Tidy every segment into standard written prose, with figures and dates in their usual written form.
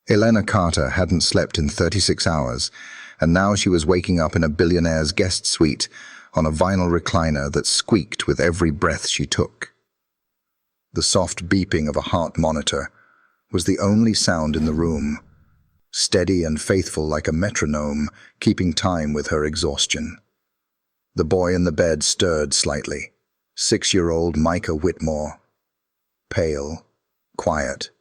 Elena Carter hadn't slept in 36 hours, and now she was waking up in a billionaire's guest suite on a vinyl recliner that squeaked with every breath she took. The soft beeping of a heart monitor was the only sound in the room, steady and faithful like a metronome, keeping time with her exhaustion. The boy in the bed stirred slightly. 6-year-old Micah Whitmore. Pale, quiet,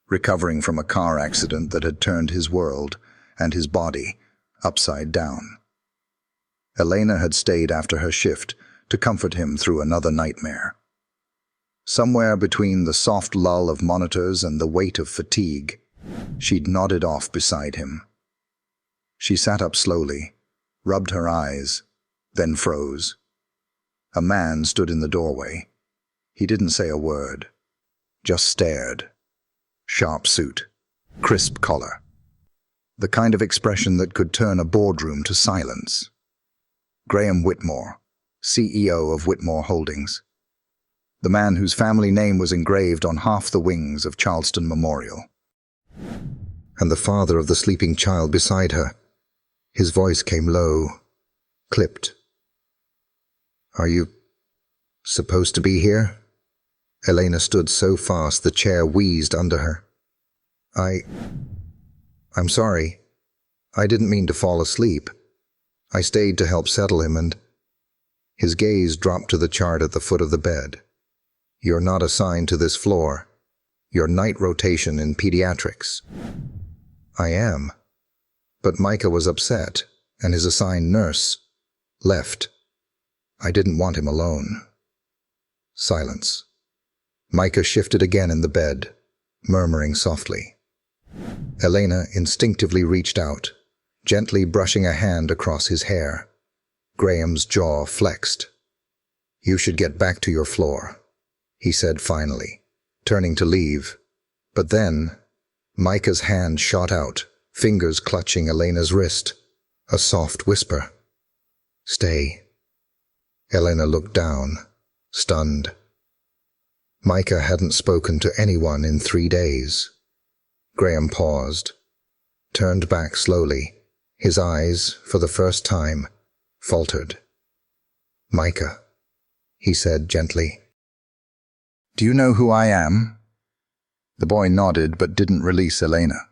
recovering from a car accident that had turned his world and his body upside down. Elena had stayed after her shift to comfort him through another nightmare. Somewhere between the soft lull of monitors and the weight of fatigue, she'd nodded off beside him. She sat up slowly, rubbed her eyes, then froze. A man stood in the doorway. He didn't say a word, just stared. Sharp suit, crisp collar. The kind of expression that could turn a boardroom to silence. Graham Whitmore, CEO of Whitmore Holdings. The man whose family name was engraved on half the wings of Charleston Memorial. And the father of the sleeping child beside her. His voice came low, clipped. "Are you supposed to be here?" Elena stood so fast the chair wheezed under her. I'm sorry. I didn't mean to fall asleep. I stayed to help settle him and..." His gaze dropped to the chart at the foot of the bed. "You're not assigned to this floor. You're night rotation in pediatrics." "I am." But Micah was upset, and his assigned nurse left. I didn't want him alone. Silence. Micah shifted again in the bed, murmuring softly. Elena instinctively reached out, gently brushing a hand across his hair. Graham's jaw flexed. "You should get back to your floor," he said finally, turning to leave. But then, Micah's hand shot out, fingers clutching Elena's wrist. A soft whisper. "Stay." Elena looked down, stunned. Micah hadn't spoken to anyone in 3 days. Graham paused, turned back slowly. His eyes, for the first time, faltered. "Micah," he said gently. "Do you know who I am?" The boy nodded but didn't release Elena.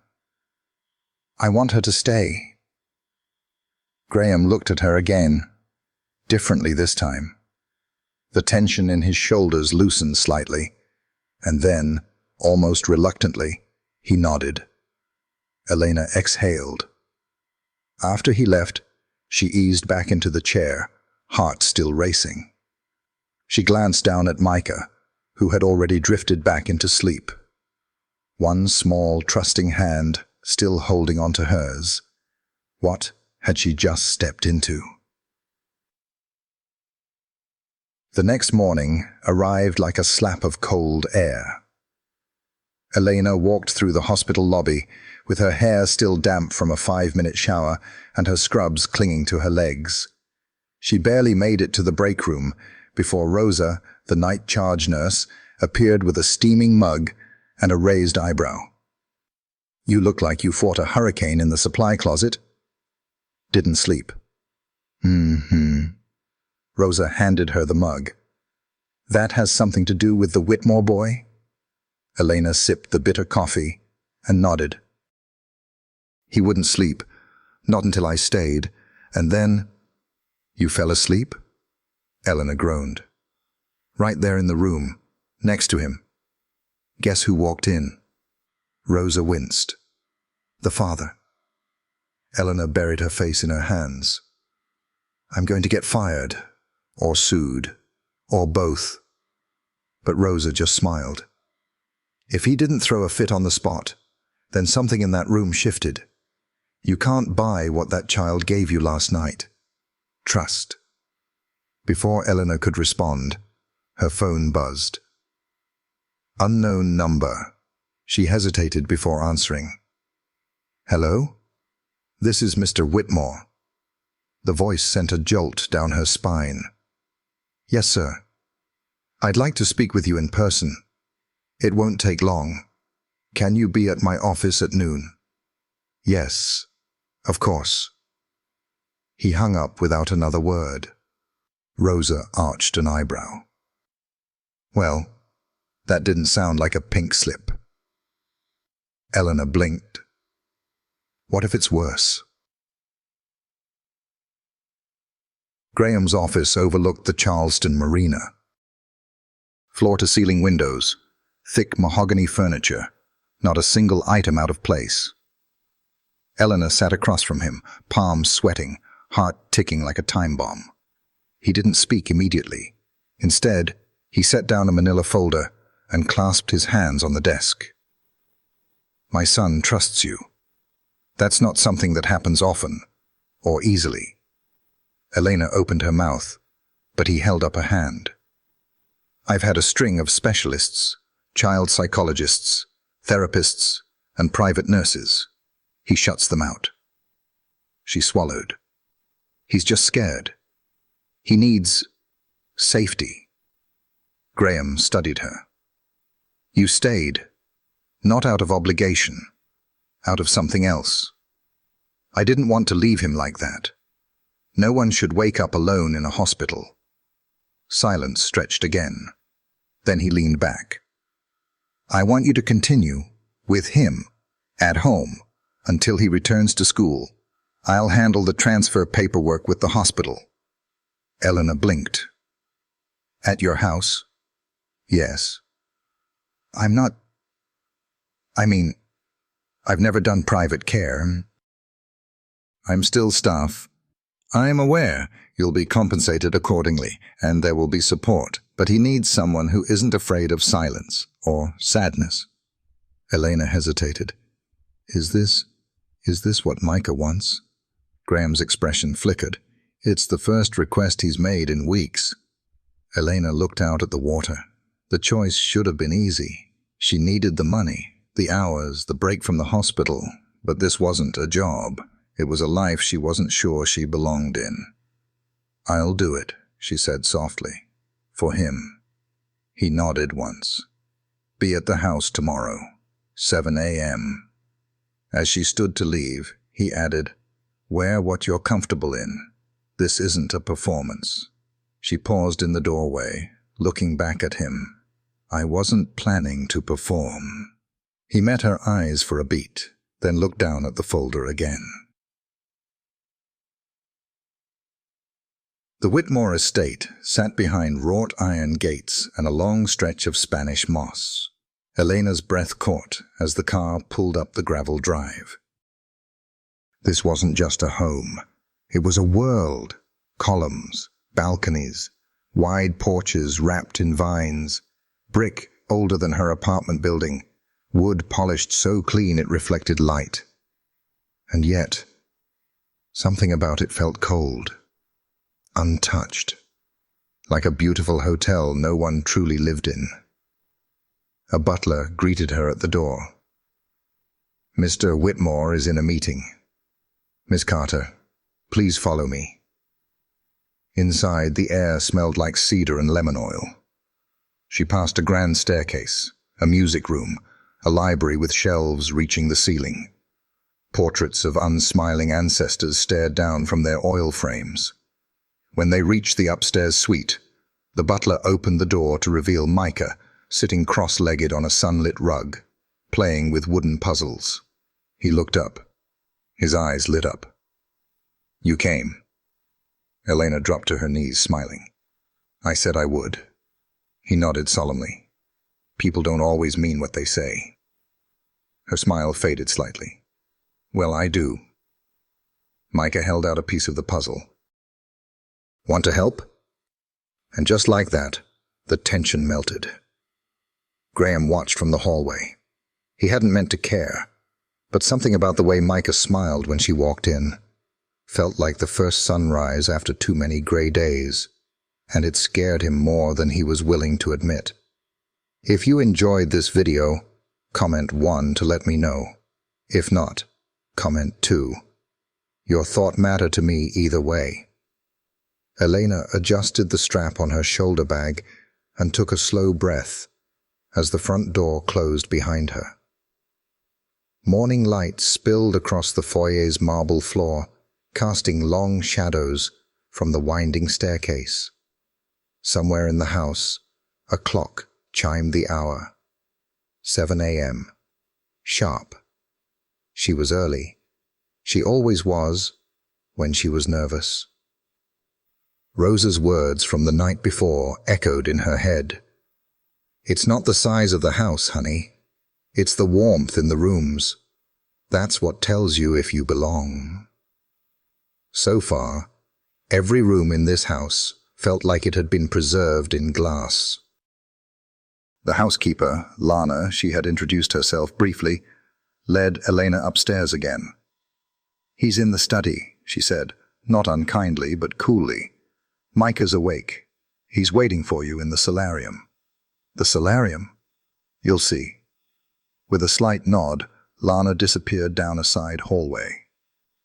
"I want her to stay." Graham looked at her again, differently this time. The tension in his shoulders loosened slightly, and then, almost reluctantly, he nodded. Elena exhaled. After he left, she eased back into the chair, heart still racing. She glanced down at Micah, who had already drifted back into sleep. One small, trusting hand still holding onto hers. What had she just stepped into? The next morning arrived like a slap of cold air. Elena walked through the hospital lobby, with her hair still damp from a 5-minute shower and her scrubs clinging to her legs. She barely made it to the break room before Rosa, the night charge nurse, appeared with a steaming mug and a raised eyebrow. "You look like you fought a hurricane in the supply closet." "Didn't sleep." Rosa handed her the mug. "That has something to do with the Whitmore boy?" Elena sipped the bitter coffee and nodded. "He wouldn't sleep, not until I stayed, and then—" "You fell asleep?" Elena groaned. "Right there in the room, next to him. Guess who walked in?" Rosa winced. "The father." Elena buried her face in her hands. "I'm going to get fired, or sued, or both." But Rosa just smiled. "If he didn't throw a fit on the spot, then something in that room shifted. You can't buy what that child gave you last night. Trust." Before Elena could respond, her phone buzzed. Unknown number. She hesitated before answering. "Hello? This is Mr. Whitmore." The voice sent a jolt down her spine. "Yes, sir. I'd like to speak with you in person. It won't take long. Can you be at my office at noon? Yes, of course. He hung up without another word. Rosa arched an eyebrow. Well, that didn't sound like a pink slip. Eleanor blinked. What if it's worse? Graham's office overlooked the Charleston Marina. Floor-to-ceiling windows, thick mahogany furniture, not a single item out of place. Eleanor sat across from him, palms sweating, heart ticking like a time bomb. He didn't speak immediately. Instead, he set down a manila folder and clasped his hands on the desk. My son trusts you. That's not something that happens often, or easily. Elena opened her mouth, but he held up a hand. I've had a string of specialists, child psychologists, therapists, and private nurses. He shuts them out. She swallowed. He's just scared. He needs safety. Graham studied her. You stayed, not out of obligation, out of something else. I didn't want to leave him like that. No one should wake up alone in a hospital. Silence stretched again. Then he leaned back. I want you to continue, with him, at home, until he returns to school. I'll handle the transfer paperwork with the hospital. Eleanor blinked. At your house? Yes. I've never done private care. I'm still staff. I'm aware you'll be compensated accordingly, and there will be support, but he needs someone who isn't afraid of silence or sadness. Elena hesitated. Is this what Micah wants? Graham's expression flickered. It's the first request he's made in weeks. Elena looked out at the water. The choice should have been easy. She needed the money, the hours, the break from the hospital, but this wasn't a job. It was a life she wasn't sure she belonged in. I'll do it, she said softly. For him. He nodded once. Be at the house tomorrow, 7 a.m. As she stood to leave, he added, wear what you're comfortable in. This isn't a performance. She paused in the doorway, looking back at him. I wasn't planning to perform. He met her eyes for a beat, then looked down at the folder again. The Whitmore estate sat behind wrought iron gates and a long stretch of Spanish moss. Elena's breath caught as the car pulled up the gravel drive. This wasn't just a home. It was a world. Columns, balconies, wide porches wrapped in vines, brick older than her apartment building, wood polished so clean it reflected light. And yet, something about it felt cold. Untouched, like a beautiful hotel no one truly lived in. A butler greeted her at the door. Mr. Whitmore is in a meeting. Miss Carter, please follow me. Inside, the air smelled like cedar and lemon oil. She passed a grand staircase, a music room, a library with shelves reaching the ceiling. Portraits of unsmiling ancestors stared down from their oil frames. When they reached the upstairs suite, the butler opened the door to reveal Micah sitting cross-legged on a sunlit rug, playing with wooden puzzles. He looked up. His eyes lit up. You came. Elena dropped to her knees, smiling. I said I would. He nodded solemnly. People don't always mean what they say. Her smile faded slightly. Well, I do. Micah held out a piece of the puzzle. Want to help? And just like that, the tension melted. Graham watched from the hallway. He hadn't meant to care, but something about the way Micah smiled when she walked in felt like the first sunrise after too many gray days, and it scared him more than he was willing to admit. If you enjoyed this video, comment 1 to let me know. If not, comment 2. Your thought mattered to me either way. Elena adjusted the strap on her shoulder bag and took a slow breath as the front door closed behind her. Morning light spilled across the foyer's marble floor, casting long shadows from the winding staircase. Somewhere in the house, a clock chimed the hour. 7 a.m. Sharp. She was early. She always was, when she was nervous. Rosa's words from the night before echoed in her head. "It's not the size of the house, honey. It's the warmth in the rooms. That's what tells you if you belong." So far, every room in this house felt like it had been preserved in glass. The housekeeper, Lana, she had introduced herself briefly, led Elena upstairs again. "He's in the study," she said, not unkindly but coolly. "Micah's awake. He's waiting for you in the solarium." "The solarium?" "You'll see." With a slight nod, Lana disappeared down a side hallway.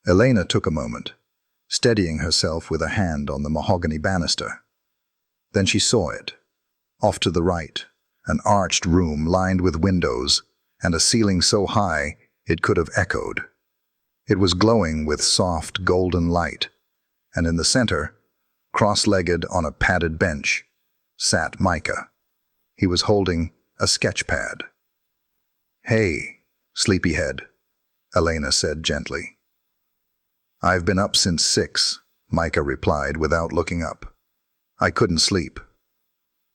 Elena took a moment, steadying herself with a hand on the mahogany banister. Then she saw it. Off to the right, an arched room lined with windows and a ceiling so high it could have echoed. It was glowing with soft golden light, and in the center, cross-legged on a padded bench, sat Micah. He was holding a sketch pad. "Hey, sleepyhead," Elena said gently. "I've been up since 6, Micah replied without looking up. "I couldn't sleep."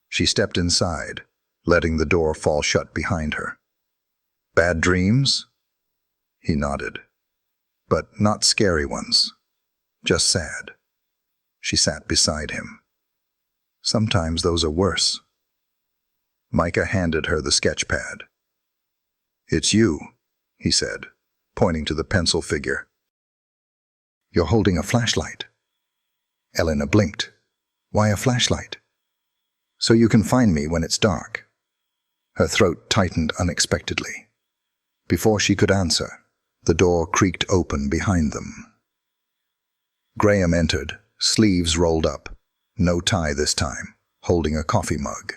She stepped inside, letting the door fall shut behind her. "Bad dreams?" He nodded. "But not scary ones. Just sad." She sat beside him. "Sometimes those are worse." Micah handed her the sketch pad. "It's you," he said, pointing to the pencil figure. "You're holding a flashlight." Elena blinked. "Why a flashlight?" "So you can find me when it's dark." Her throat tightened unexpectedly. Before she could answer, the door creaked open behind them. Graham entered, sleeves rolled up, no tie this time, holding a coffee mug.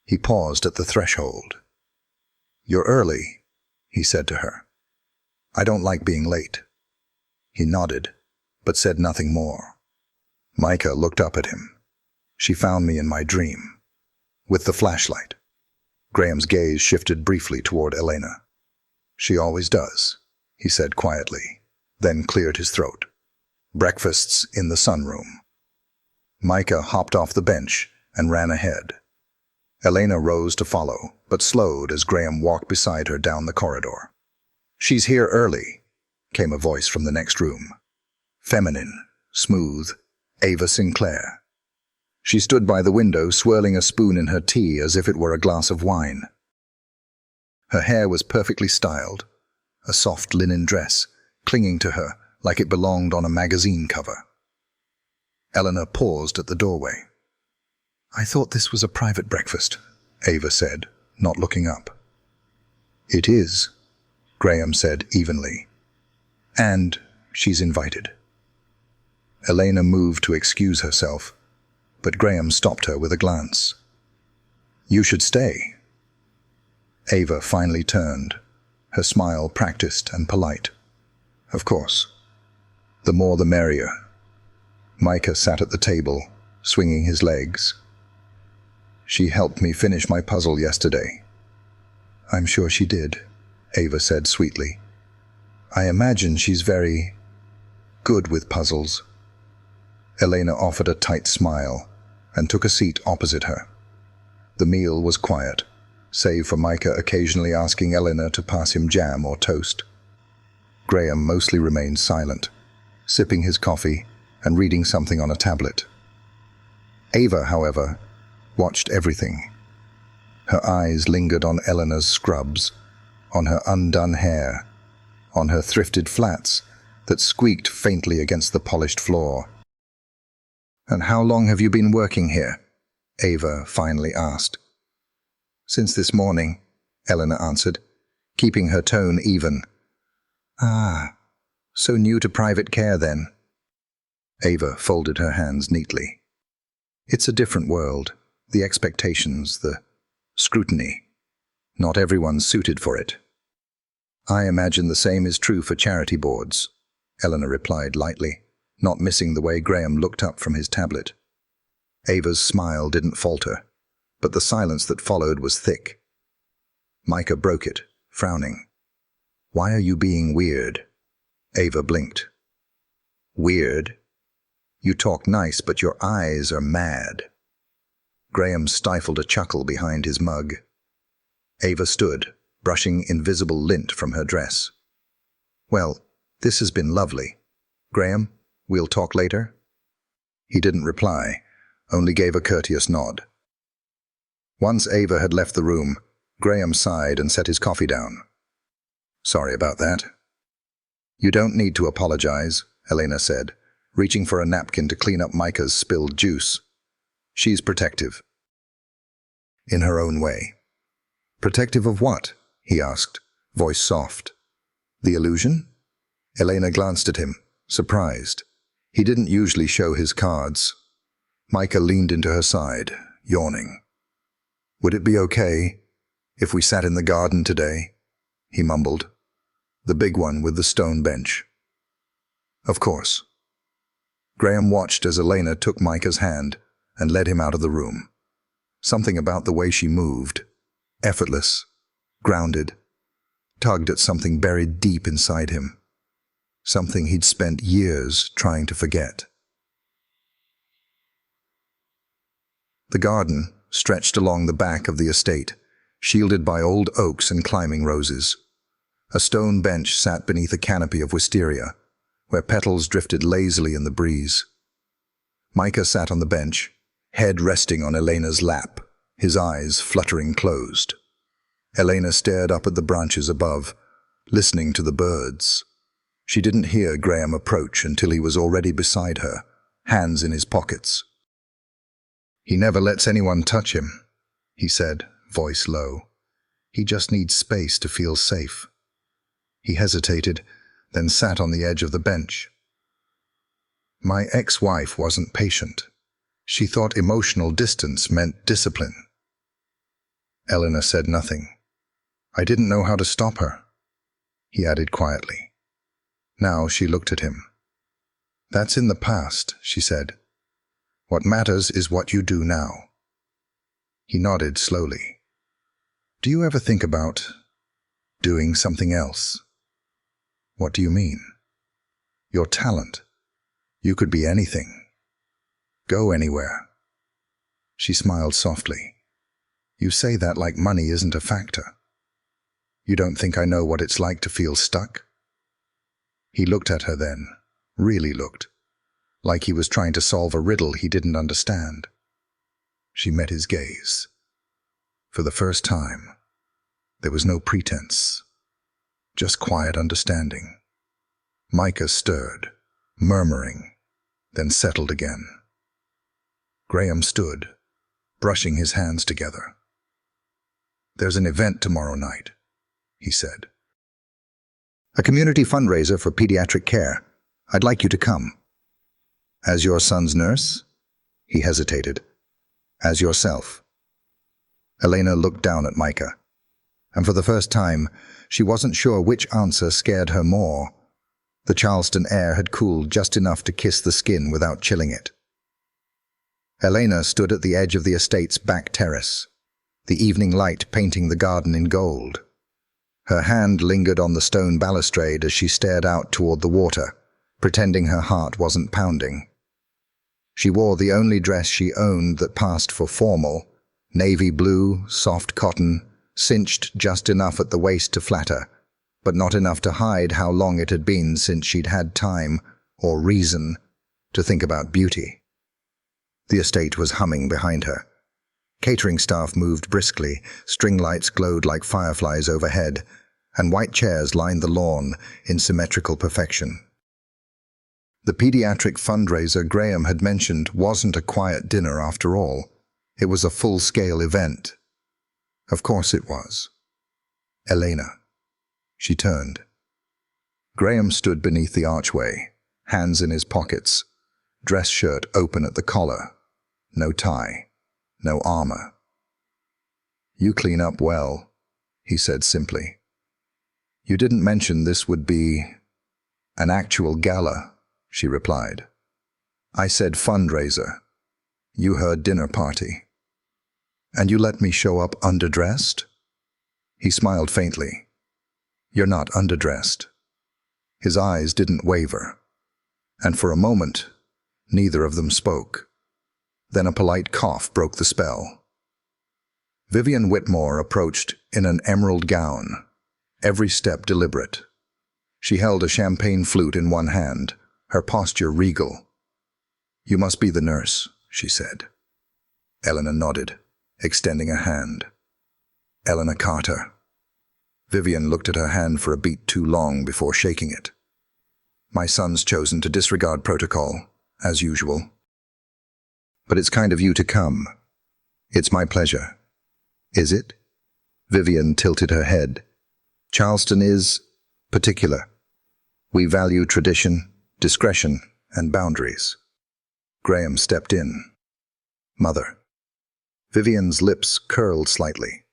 He paused at the threshold. "You're early," he said to her. "I don't like being late." He nodded, but said nothing more. Micah looked up at him. "She found me in my dream. With the flashlight." Graham's gaze shifted briefly toward Elena. "She always does," he said quietly, then cleared his throat. "Breakfast's in the sunroom." Micah hopped off the bench and ran ahead. Elena rose to follow, but slowed as Graham walked beside her down the corridor. "She's here early," came a voice from the next room. Feminine, smooth, Ava Sinclair. She stood by the window, swirling a spoon in her tea as if it were a glass of wine. Her hair was perfectly styled, a soft linen dress clinging to her like it belonged on a magazine cover. Eleanor paused at the doorway. "I thought this was a private breakfast," Ava said, not looking up. "It is," Graham said evenly. "And she's invited." Elena moved to excuse herself, but Graham stopped her with a glance. "You should stay." Ava finally turned, her smile practiced and polite. "Of course. The more the merrier." Micah sat at the table, swinging his legs. "She helped me finish my puzzle yesterday." "I'm sure she did," Ava said sweetly. "I imagine she's very good with puzzles." Elena offered a tight smile and took a seat opposite her. The meal was quiet, save for Micah occasionally asking Eleanor to pass him jam or toast. Graham mostly remained silent, sipping his coffee and reading something on a tablet. Ava, however, watched everything. Her eyes lingered on Eleanor's scrubs, on her undone hair, on her thrifted flats that squeaked faintly against the polished floor. "And how long have you been working here?" Ava finally asked. "Since this morning," Eleanor answered, keeping her tone even. "Ah, so new to private care then." Ava folded her hands neatly. "It's a different world, the expectations, the scrutiny. Not everyone's suited for it." I imagine the same is true for charity boards, Eleanor replied lightly, not missing the way Graham looked up from his tablet. Ava's smile didn't falter, but the silence that followed was thick. Micah broke it, frowning. Why are you being weird? Ava blinked. Weird? You talk nice, but your eyes are mad. Graham stifled a chuckle behind his mug. Ava stood, brushing invisible lint from her dress. Well, this has been lovely. Graham, we'll talk later? He didn't reply, only gave a courteous nod. Once Ava had left the room, Graham sighed and set his coffee down. Sorry about that. You don't need to apologize, Elena said, reaching for a napkin to clean up Micah's spilled juice. She's protective. In her own way. Protective of what? He asked, voice soft. The illusion? Elena glanced at him, surprised. He didn't usually show his cards. Micah leaned into her side, yawning. Would it be okay if we sat in the garden today? He mumbled. The big one with the stone bench. Of course. Graham watched as Elena took Micah's hand and led him out of the room. Something about the way she moved, effortless, grounded, tugged at something buried deep inside him. Something he'd spent years trying to forget. The garden stretched along the back of the estate, shielded by old oaks and climbing roses. A stone bench sat beneath a canopy of wisteria, where petals drifted lazily in the breeze. Micah sat on the bench, head resting on Elena's lap, his eyes fluttering closed. Elena stared up at the branches above, listening to the birds. She didn't hear Graham approach until he was already beside her, hands in his pockets. He never lets anyone touch him, he said, voice low. He just needs space to feel safe. He hesitated, then sat on the edge of the bench. My ex-wife wasn't patient. She thought emotional distance meant discipline. Eleanor said nothing. I didn't know how to stop her, he added quietly. Now she looked at him. That's in the past, she said. What matters is what you do now. He nodded slowly. Do you ever think about doing something else? What do you mean? Your talent. You could be anything. Go anywhere. She smiled softly. You say that like money isn't a factor. You don't think I know what it's like to feel stuck? He looked at her then, really looked, like he was trying to solve a riddle he didn't understand. She met his gaze. For the first time, there was no pretense, just quiet understanding. Micah stirred, murmuring, then settled again. Graham stood, brushing his hands together. There's an event tomorrow night, he said. A community fundraiser for pediatric care. I'd like you to come. As your son's nurse? He hesitated. As yourself. Elena looked down at Micah, and for the first time, she wasn't sure which answer scared her more. The Charleston air had cooled just enough to kiss the skin without chilling it. Elena stood at the edge of the estate's back terrace, the evening light painting the garden in gold. Her hand lingered on the stone balustrade as she stared out toward the water, pretending her heart wasn't pounding. She wore the only dress she owned that passed for formal, navy blue, soft cotton, cinched just enough at the waist to flatter, but not enough to hide how long it had been since she'd had time, or reason, to think about beauty. The estate was humming behind her. Catering staff moved briskly, string lights glowed like fireflies overhead, and white chairs lined the lawn in symmetrical perfection. The pediatric fundraiser Graham had mentioned wasn't a quiet dinner after all. It was a full-scale event. Of course it was. Elena. She turned. Graham stood beneath the archway, hands in his pockets, dress shirt open at the collar, no tie, no armor. You clean up well, he said simply. You didn't mention this would be an actual gala, she replied. I said fundraiser. You heard dinner party. And you let me show up underdressed? He smiled faintly. You're not underdressed. His eyes didn't waver. And for a moment, neither of them spoke. Then a polite cough broke the spell. Vivian Whitmore approached in an emerald gown, every step deliberate. She held a champagne flute in one hand, her posture regal. You must be the nurse, she said. Eleanor nodded, extending a hand. Eleanor Carter. Vivian looked at her hand for a beat too long before shaking it. My son's chosen to disregard protocol, as usual. But it's kind of you to come. It's my pleasure. Is it? Vivian tilted her head. Charleston is particular. We value tradition, discretion, and boundaries. Graham stepped in. Mother. Vivian's lips curled slightly.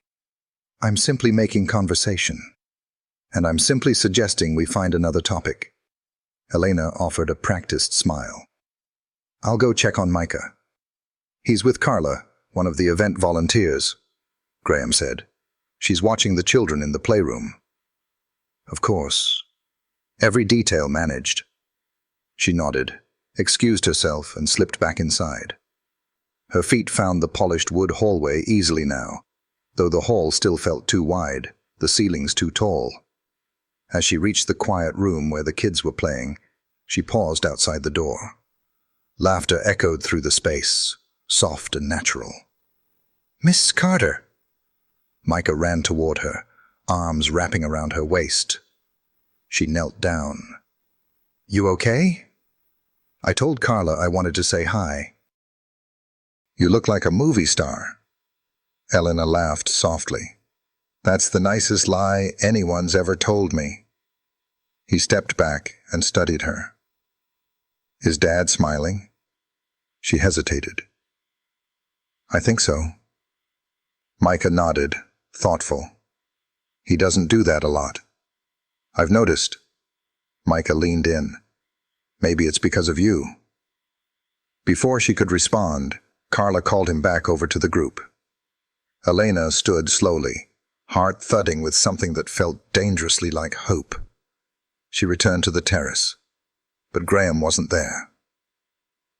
I'm simply making conversation. And I'm simply suggesting we find another topic. Elena offered a practiced smile. I'll go check on Micah. He's with Carla, one of the event volunteers, Graham said. She's watching the children in the playroom. Of course. Every detail managed. She nodded, excused herself, and slipped back inside. Her feet found the polished wood hallway easily now, though the hall still felt too wide, the ceilings too tall. As she reached the quiet room where the kids were playing, she paused outside the door. Laughter echoed through the space, soft and natural. Miss Carter! Micah ran toward her, arms wrapping around her waist. She knelt down. You okay? I told Carla I wanted to say hi. You look like a movie star. Elena laughed softly. That's the nicest lie anyone's ever told me. He stepped back and studied her. Is Dad smiling? She hesitated. I think so. Micah nodded, thoughtful. He doesn't do that a lot. I've noticed. Micah leaned in. Maybe it's because of you. Before she could respond, Carla called him back over to the group. Elena stood slowly, heart thudding with something that felt dangerously like hope. She returned to the terrace, but Graham wasn't there.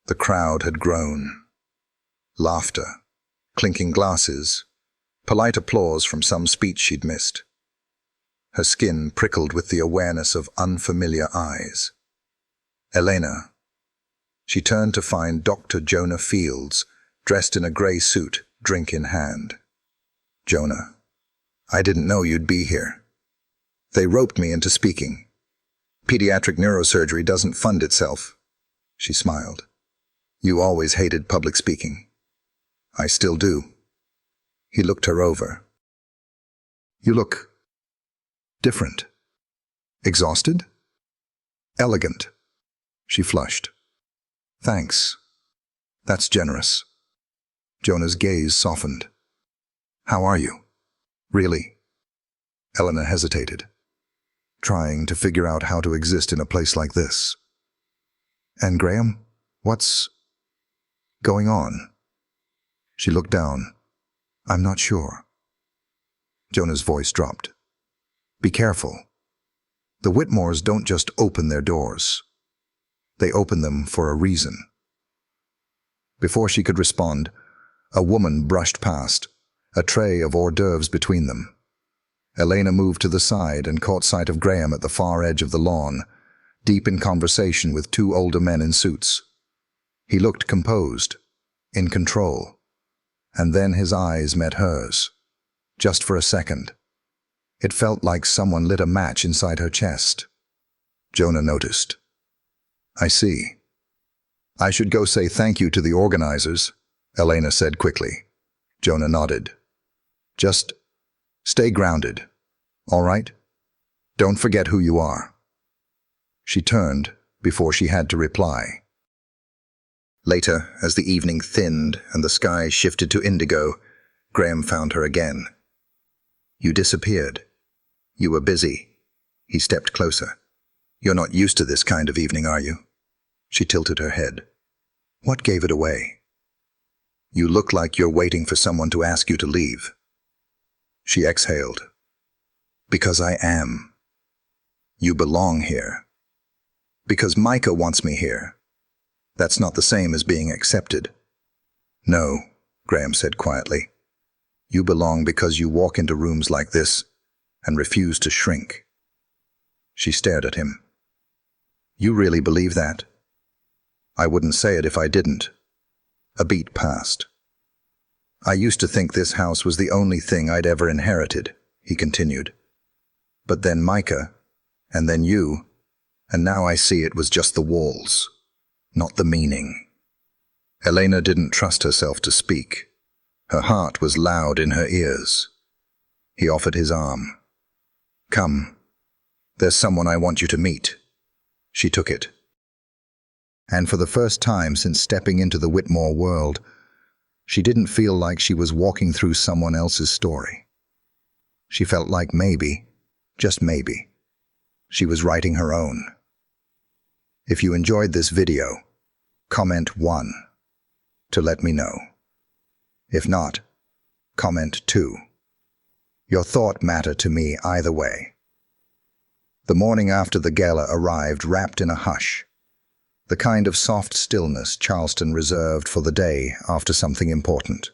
The crowd had grown. Laughter, clinking glasses, polite applause from some speech she'd missed. Her skin prickled with the awareness of unfamiliar eyes. Elena. She turned to find Dr. Jonah Fields, dressed in a grey suit, drink in hand. Jonah, I didn't know you'd be here. They roped me into speaking. Pediatric neurosurgery doesn't fund itself. She smiled. You always hated public speaking. I still do. He looked her over. You look different. Exhausted? Elegant. She flushed. Thanks. That's generous. Jonah's gaze softened. How are you? Really? Elena hesitated, trying to figure out how to exist in a place like this. And Graham, what's going on? She looked down. I'm not sure. Jonah's voice dropped. Be careful. The Whitmores don't just open their doors. They open them for a reason. Before she could respond, a woman brushed past, a tray of hors d'oeuvres between them. Elena moved to the side and caught sight of Graham at the far edge of the lawn, deep in conversation with two older men in suits. He looked composed, in control, and then his eyes met hers, just for a second. It felt like someone lit a match inside her chest. Jonah noticed. I see. I should go say thank you to the organizers, Elena said quickly. Jonah nodded. Just stay grounded, all right? Don't forget who you are. She turned before she had to reply. Later, as the evening thinned and the sky shifted to indigo, Graham found her again. You disappeared. You were busy. He stepped closer. "You're not used to this kind of evening, are you?" She tilted her head. "What gave it away?" "You look like you're waiting for someone to ask you to leave." She exhaled. "Because I am. You belong here. Because Micah wants me here. That's not the same as being accepted." "No," Graham said quietly. "You belong because you walk into rooms like this and refuse to shrink." She stared at him. "You really believe that?" "I wouldn't say it if I didn't." A beat passed. "I used to think this house was the only thing I'd ever inherited," he continued. "But then Micah, and then you, and now I see it was just the walls, not the meaning." Elena didn't trust herself to speak. Her heart was loud in her ears. He offered his arm. "Come. There's someone I want you to meet." She took it. And for the first time since stepping into the Whitmore world, she didn't feel like she was walking through someone else's story. She felt like maybe, just maybe, she was writing her own. If you enjoyed this video, comment 1 to let me know. If not, comment 2. Your thought mattered to me either way. The morning after the gala arrived wrapped in a hush, the kind of soft stillness Charleston reserved for the day after something important.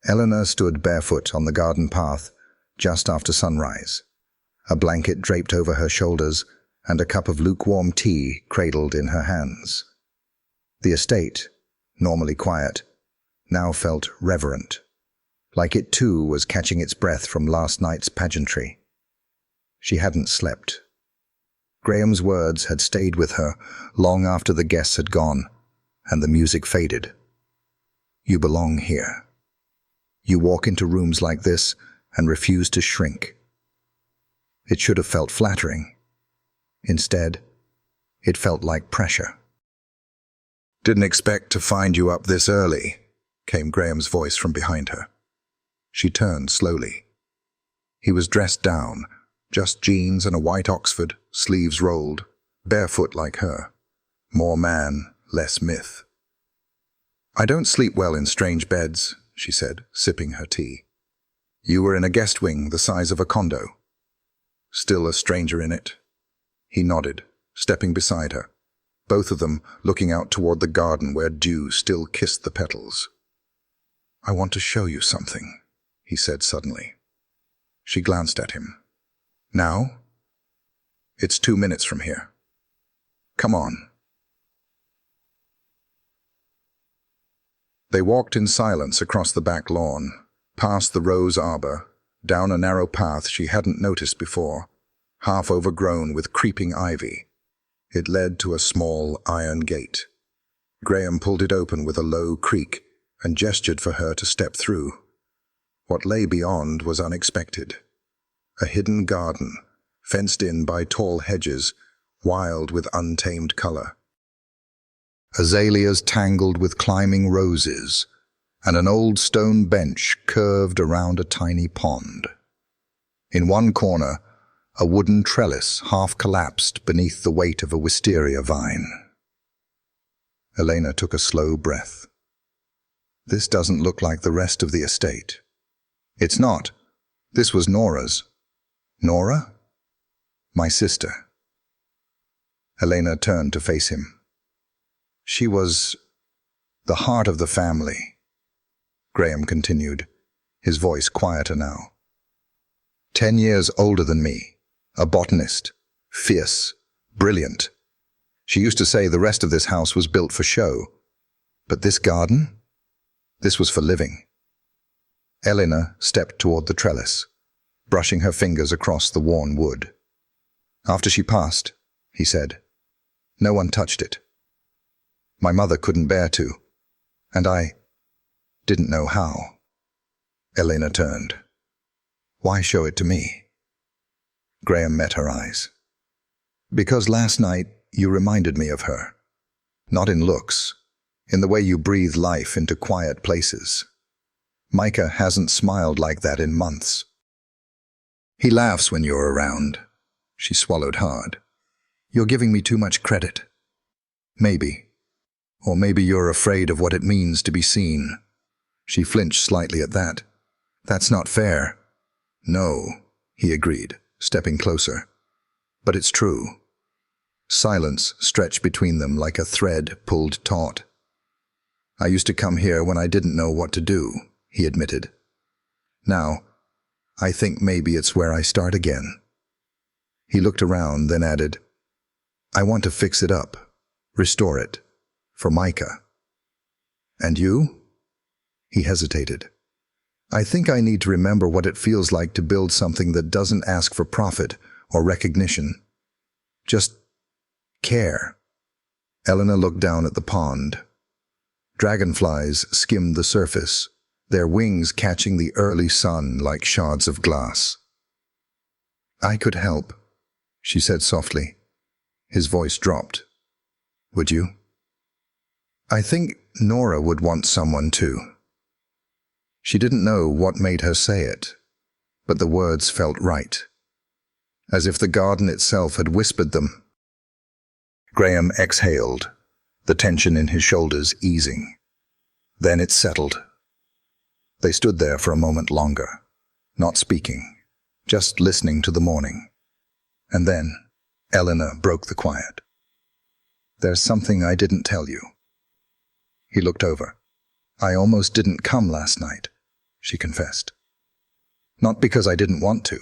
Eleanor stood barefoot on the garden path just after sunrise, a blanket draped over her shoulders and a cup of lukewarm tea cradled in her hands. The estate, normally quiet, now felt reverent, like it too was catching its breath from last night's pageantry. She hadn't slept. Graham's words had stayed with her long after the guests had gone and the music faded. You belong here. You walk into rooms like this and refuse to shrink. It should have felt flattering. Instead, it felt like pressure. "Didn't expect to find you up this early," came Graham's voice from behind her. She turned slowly. He was dressed down, just jeans and a white Oxford, sleeves rolled, barefoot like her. More man, less myth. "I don't sleep well in strange beds," she said, sipping her tea. "You were in a guest wing the size of a condo." "Still a stranger in it?" He nodded, stepping beside her, both of them looking out toward the garden where dew still kissed the petals. "I want to show you something," he said suddenly. She glanced at him. "Now?" "It's 2 minutes from here. Come on." They walked in silence across the back lawn, past the rose arbor, down a narrow path she hadn't noticed before, half overgrown with creeping ivy. It led to a small iron gate. Graham pulled it open with a low creak and gestured for her to step through. What lay beyond was unexpected. A hidden garden, fenced in by tall hedges, wild with untamed color. Azaleas tangled with climbing roses, and an old stone bench curved around a tiny pond. In one corner, a wooden trellis half collapsed beneath the weight of a wisteria vine. Elena took a slow breath. This doesn't look like the rest of the estate. It's not. This was Nora's. Nora? My sister. Elena turned to face him. She was the heart of the family, Graham continued, his voice quieter now. 10 years older than me, a botanist, fierce, brilliant. She used to say the rest of this house was built for show. But this garden? This was for living. Elena stepped toward the trellis, brushing her fingers across the worn wood. After she passed, he said, no one touched it. My mother couldn't bear to, and I didn't know how. Elena turned. Why show it to me? Graham met her eyes. Because last night you reminded me of her. Not in looks, in the way you breathe life into quiet places. Micah hasn't smiled like that in months. He laughs when you're around, She swallowed hard. You're giving me too much credit. Maybe. Or maybe you're afraid of what it means to be seen. She flinched slightly at that. That's not fair. No, he agreed, stepping closer. But it's true. Silence stretched between them like a thread pulled taut. I used to come here when I didn't know what to do, he admitted. Now, I think maybe it's where I start again. He looked around, then added, I want to fix it up, restore it, for Micah. And you? He hesitated. I think I need to remember what it feels like to build something that doesn't ask for profit or recognition. Just care. Elena looked down at the pond. Dragonflies skimmed the surface, their wings catching the early sun like shards of glass. I could help, she said softly. His voice dropped. Would you? I think Nora would want someone too. She didn't know what made her say it, but the words felt right, as if the garden itself had whispered them. Graham exhaled, the tension in his shoulders easing. Then it settled. They stood there for a moment longer, not speaking, just listening to the morning. And then Eleanor broke the quiet. There's something I didn't tell you. He looked over. I almost didn't come last night, she confessed. Not because I didn't want to,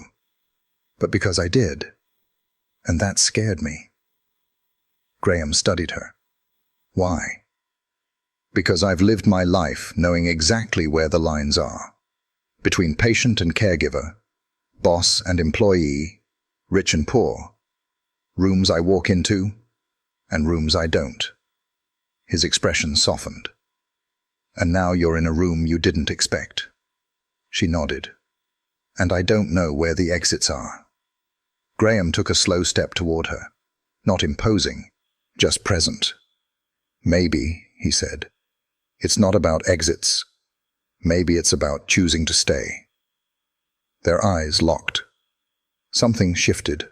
but because I did. And that scared me. Graham studied her. Why? Because I've lived my life knowing exactly where the lines are. Between patient and caregiver, boss and employee, rich and poor. Rooms I walk into, and rooms I don't. His expression softened. And now you're in a room you didn't expect. She nodded. And I don't know where the exits are. Graham took a slow step toward her, not imposing, just present. Maybe, he said, it's not about exits. Maybe it's about choosing to stay. Their eyes locked. Something shifted.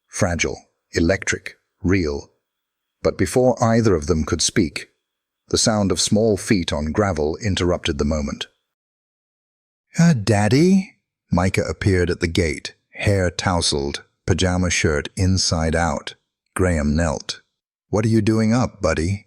Fragile, electric, real. But before either of them could speak, the sound of small feet on gravel interrupted the moment. Daddy? Micah appeared at the gate, hair tousled, pajama shirt inside out. Graham knelt. What are you doing up, buddy?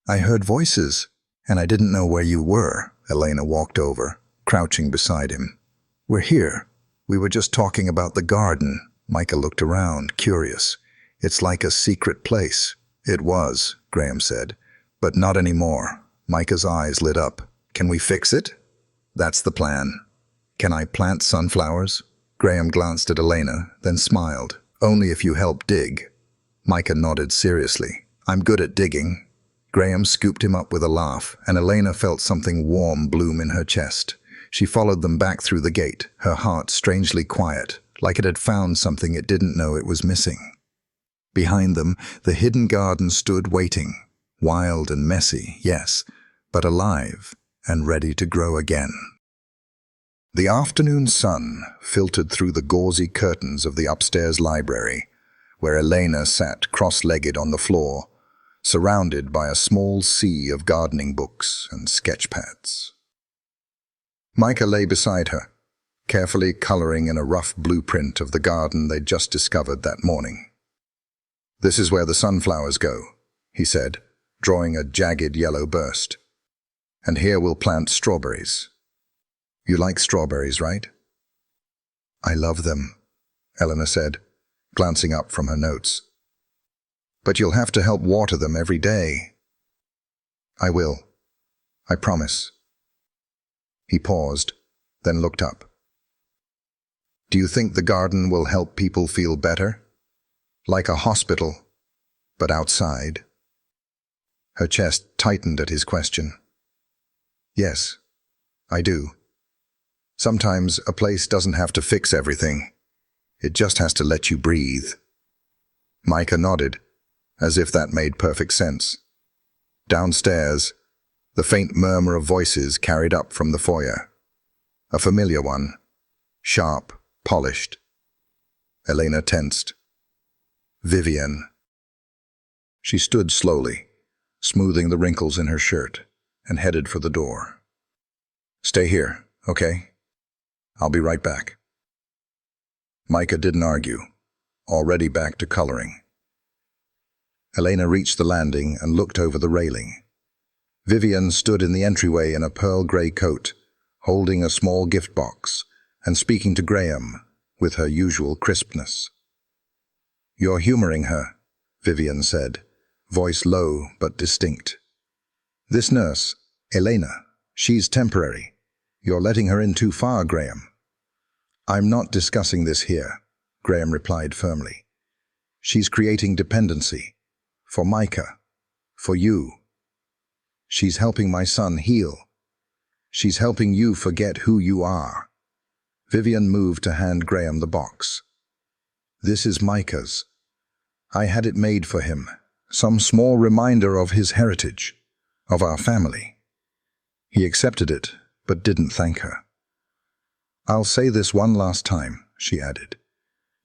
I heard voices, and I didn't know where you were. Elena walked over, crouching beside him. We're here. We were just talking about the garden. Micah looked around, curious. It's like a secret place. It was, Graham said. But not anymore. Micah's eyes lit up. Can we fix it? That's the plan. Can I plant sunflowers? Graham glanced at Elena, then smiled. Only if you help dig. Micah nodded seriously. I'm good at digging. Graham scooped him up with a laugh, and Elena felt something warm bloom in her chest. She followed them back through the gate, her heart strangely quiet, like it had found something it didn't know it was missing. Behind them, the hidden garden stood waiting. Wild and messy, yes, but alive and ready to grow again. The afternoon sun filtered through the gauzy curtains of the upstairs library, where Elena sat cross-legged on the floor, surrounded by a small sea of gardening books and sketch pads. Micah lay beside her, carefully coloring in a rough blueprint of the garden they'd just discovered that morning. This is where the sunflowers go, he said, drawing a jagged yellow burst. And here we'll plant strawberries. You like strawberries, right? I love them, Eleanor said, glancing up from her notes. But you'll have to help water them every day. I will. I promise. He paused, then looked up. Do you think the garden will help people feel better? Like a hospital, but outside? Her chest tightened at his question. Yes, I do. Sometimes a place doesn't have to fix everything. It just has to let you breathe. Micah nodded, as if that made perfect sense. Downstairs, the faint murmur of voices carried up from the foyer. A familiar one, sharp, polished. Elena tensed. Vivian. She stood slowly, smoothing the wrinkles in her shirt, and headed for the door. Stay here, okay? I'll be right back. Micah didn't argue, already back to coloring. Elena reached the landing and looked over the railing. Vivian stood in the entryway in a pearl grey coat, holding a small gift box and speaking to Graham with her usual crispness. You're humoring her, Vivian said, voice low but distinct. This nurse, Elena, she's temporary. You're letting her in too far, Graham. I'm not discussing this here, Graham replied firmly. She's creating dependency. For Micah. For you. She's helping my son heal. She's helping you forget who you are. Vivian moved to hand Graham the box. This is Micah's. I had it made for him, some small reminder of his heritage, of our family. He accepted it, but didn't thank her. I'll say this one last time, she added.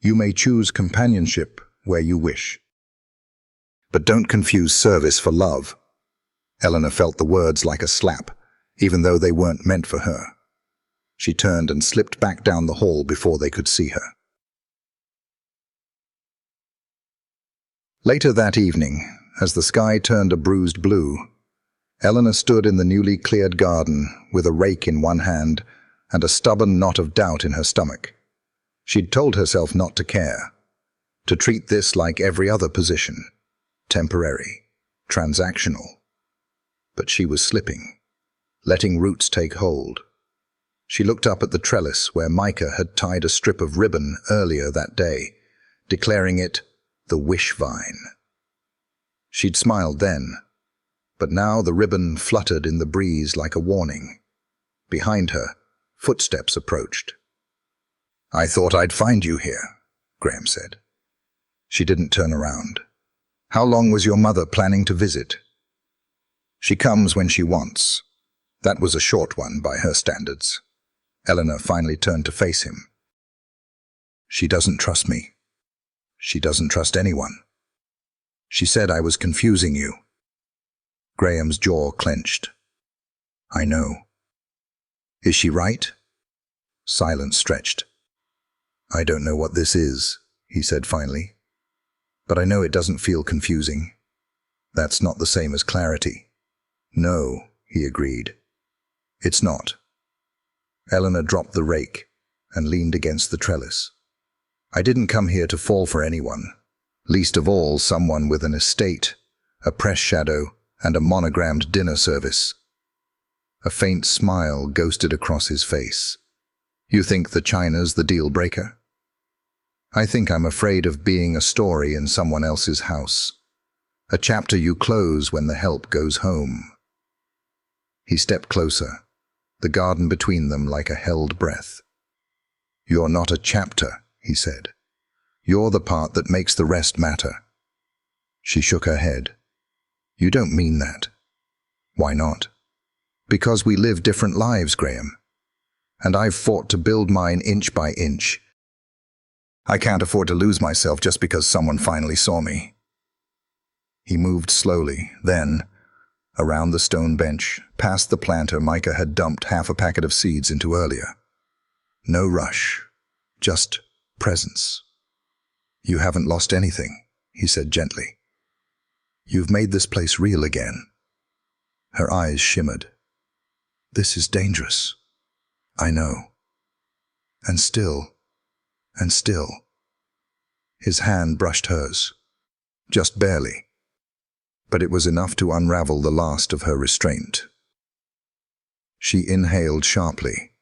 You may choose companionship where you wish. But don't confuse service for love. Eleanor felt the words like a slap, even though they weren't meant for her. She turned and slipped back down the hall before they could see her. Later that evening, as the sky turned a bruised blue, Eleanor stood in the newly cleared garden with a rake in one hand and a stubborn knot of doubt in her stomach. She'd told herself not to care, to treat this like every other position, temporary, transactional. But she was slipping, letting roots take hold. She looked up at the trellis where Micah had tied a strip of ribbon earlier that day, declaring it the wish vine. She'd smiled then, but now the ribbon fluttered in the breeze like a warning. Behind her, footsteps approached. I thought I'd find you here, Graham said. She didn't turn around. How long was your mother planning to visit? She comes when she wants. That was a short one by her standards. Eleanor finally turned to face him. She doesn't trust me. She doesn't trust anyone. She said I was confusing you. Graham's jaw clenched. I know. Is she right? Silence stretched. I don't know what this is, he said finally. But I know it doesn't feel confusing. That's not the same as clarity. No, he agreed. It's not. Eleanor dropped the rake and leaned against the trellis. I didn't come here to fall for anyone, least of all someone with an estate, a press shadow, and a monogrammed dinner service. A faint smile ghosted across his face. You think the China's the deal breaker? I think I'm afraid of being a story in someone else's house, a chapter you close when the help goes home. He stepped closer, the garden between them like a held breath. You're not a chapter, he said. You're the part that makes the rest matter. She shook her head. You don't mean that. Why not? Because we live different lives, Graham. And I've fought to build mine inch by inch. I can't afford to lose myself just because someone finally saw me. He moved slowly, then, around the stone bench, past the planter Micah had dumped half a packet of seeds into earlier. No rush, just presence. You haven't lost anything, he said gently. You've made this place real again. Her eyes shimmered. This is dangerous. I know. And still. His hand brushed hers. Just barely. But it was enough to unravel the last of her restraint. She inhaled sharply,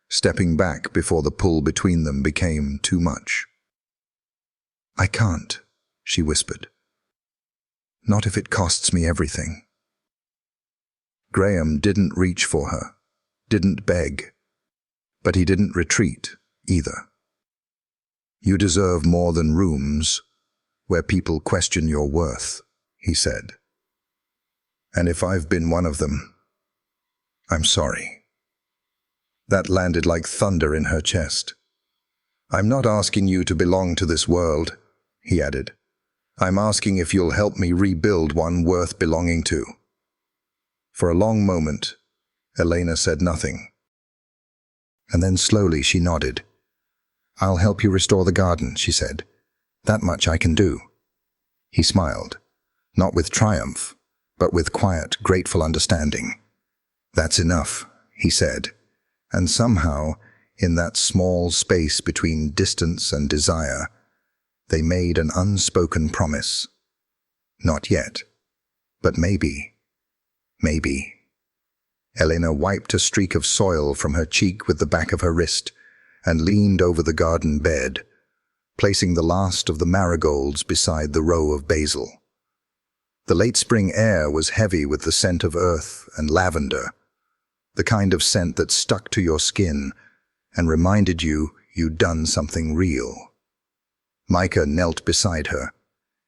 stepping back before the pull between them became too much. I can't, she whispered. Not if it costs me everything. Graham didn't reach for her, didn't beg, but he didn't retreat either. You deserve more than rooms where people question your worth, he said. And if I've been one of them, I'm sorry. That landed like thunder in her chest. I'm not asking you to belong to this world, he added, I'm asking if you'll help me rebuild one worth belonging to." For a long moment, Elena said nothing. And then slowly she nodded. "I'll help you restore the garden," she said. "That much I can do." He smiled, not with triumph, but with quiet, grateful understanding. "That's enough," he said, and somehow, in that small space between distance and desire, they made an unspoken promise. Not yet, but maybe. Maybe. Elena wiped a streak of soil from her cheek with the back of her wrist and leaned over the garden bed, placing the last of the marigolds beside the row of basil. The late spring air was heavy with the scent of earth and lavender, the kind of scent that stuck to your skin and reminded you you'd done something real. Micah knelt beside her,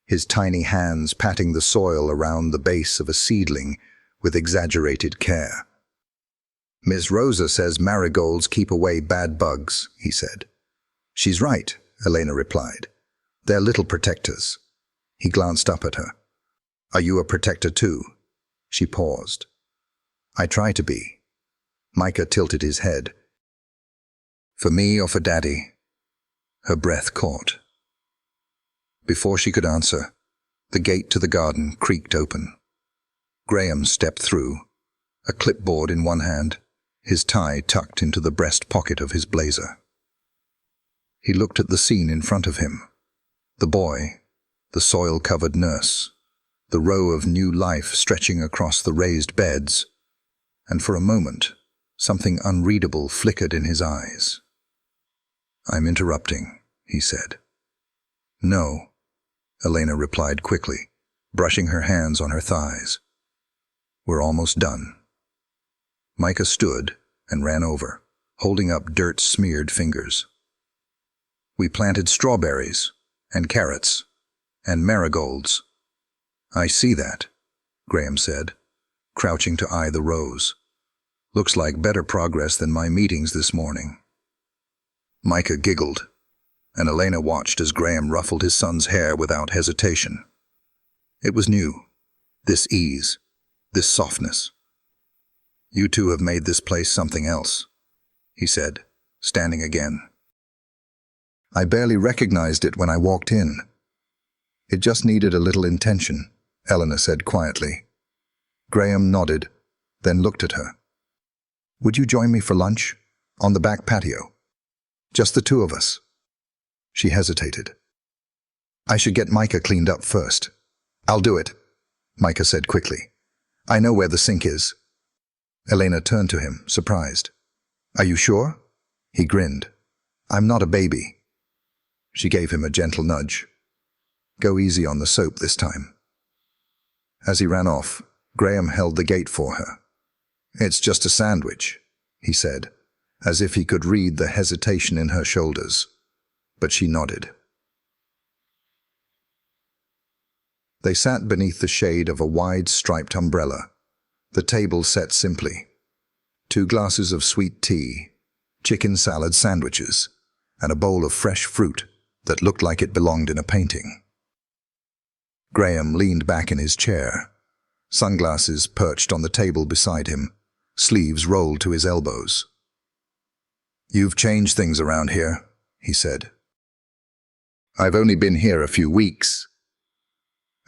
his tiny hands patting the soil around the base of a seedling with exaggerated care. "Miss Rosa says marigolds keep away bad bugs," he said. "She's right," Elena replied. "They're little protectors." He glanced up at her. "Are you a protector too?" She paused. "I try to be." Micah tilted his head. "For me or for Daddy?" Her breath caught. Before she could answer, the gate to the garden creaked open. Graham stepped through, a clipboard in one hand, his tie tucked into the breast pocket of his blazer. He looked at the scene in front of him. The boy, the soil-covered nurse, the row of new life stretching across the raised beds, and for a moment, something unreadable flickered in his eyes. "I'm interrupting," he said. "No," Elena replied quickly, brushing her hands on her thighs. "We're almost done." Micah stood and ran over, holding up dirt-smeared fingers. "We planted strawberries and carrots and marigolds." "I see that," Graham said, crouching to eye the rows. "Looks like better progress than my meetings this morning." Micah giggled, and Elena watched as Graham ruffled his son's hair without hesitation. It was new, this ease, this softness. "You two have made this place something else," he said, standing again. "I barely recognized it when I walked in. It just needed a little intention," Elena said quietly. Graham nodded, then looked at her. "Would you join me for lunch? On the back patio? Just the two of us." She hesitated. "I should get Micah cleaned up first." "I'll do it," Micah said quickly. "I know where the sink is." Elena turned to him, surprised. "Are you sure?" He grinned. "I'm not a baby." She gave him a gentle nudge. "Go easy on the soap this time." As he ran off, Graham held the gate for her. "It's just a sandwich," he said, as if he could read the hesitation in her shoulders. But she nodded. They sat beneath the shade of a wide striped umbrella, the table set simply. 2 glasses of sweet tea, chicken salad sandwiches, and a bowl of fresh fruit that looked like it belonged in a painting. Graham leaned back in his chair, sunglasses perched on the table beside him, sleeves rolled to his elbows. "You've changed things around here," he said. "I've only been here a few weeks.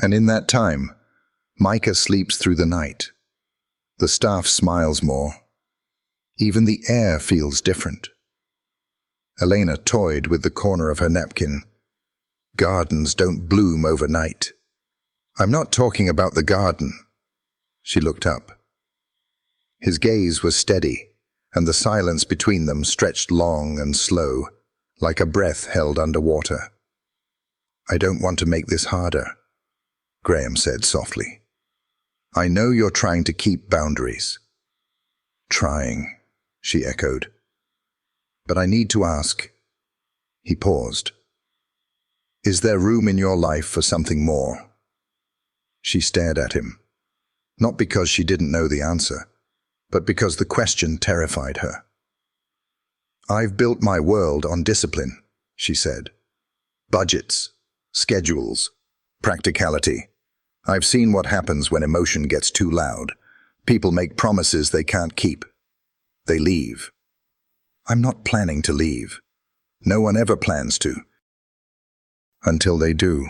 And in that time, Micah sleeps through the night. The staff smiles more. Even the air feels different." Elena toyed with the corner of her napkin. "Gardens don't bloom overnight." "I'm not talking about the garden." She looked up. His gaze was steady, and the silence between them stretched long and slow, like a breath held underwater. "I don't want to make this harder," Graham said softly. "I know you're trying to keep boundaries." "Trying," she echoed. "But I need to ask." He paused. "Is there room in your life for something more?" She stared at him, not because she didn't know the answer, but because the question terrified her. "I've built my world on discipline," she said. "Budgets, schedules, Practicality. I've seen what happens when emotion gets too loud. People make promises they can't keep. They leave. I'm not planning to leave. No one ever plans to. Until they do.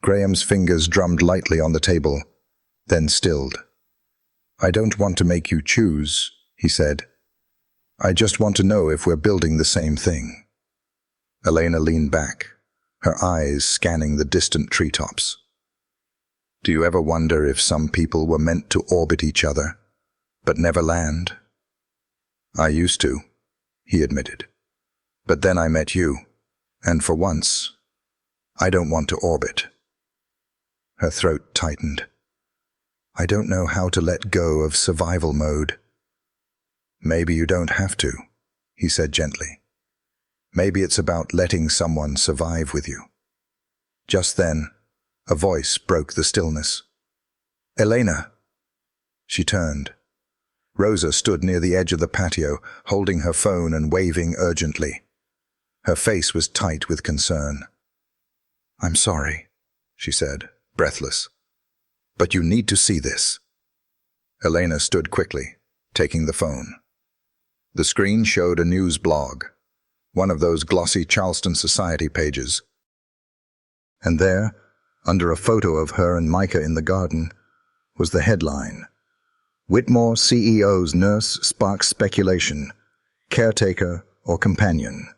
Graham's fingers drummed lightly on the table, then stilled. I don't want to make you choose, he said. I just want to know if we're building the same thing. Elena leaned back, her eyes scanning the distant treetops. Do you ever wonder if some people were meant to orbit each other, but never land? I used to, he admitted. But then I met you, and for once, I don't want to orbit. Her throat tightened. I don't know how to let go of survival mode. Maybe you don't have to, he said gently. Maybe it's about letting someone survive with you. Just then, a voice broke the stillness. Elena! She turned. Rosa stood near the edge of the patio, holding her phone and waving urgently. Her face was tight with concern. I'm sorry, she said, breathless. But you need to see this. Elena stood quickly, taking the phone. The screen showed a news blog, one of those glossy Charleston Society pages. And there, under a photo of her and Micah in the garden, was the headline, Whitmore CEO's nurse sparks speculation, caretaker or companion.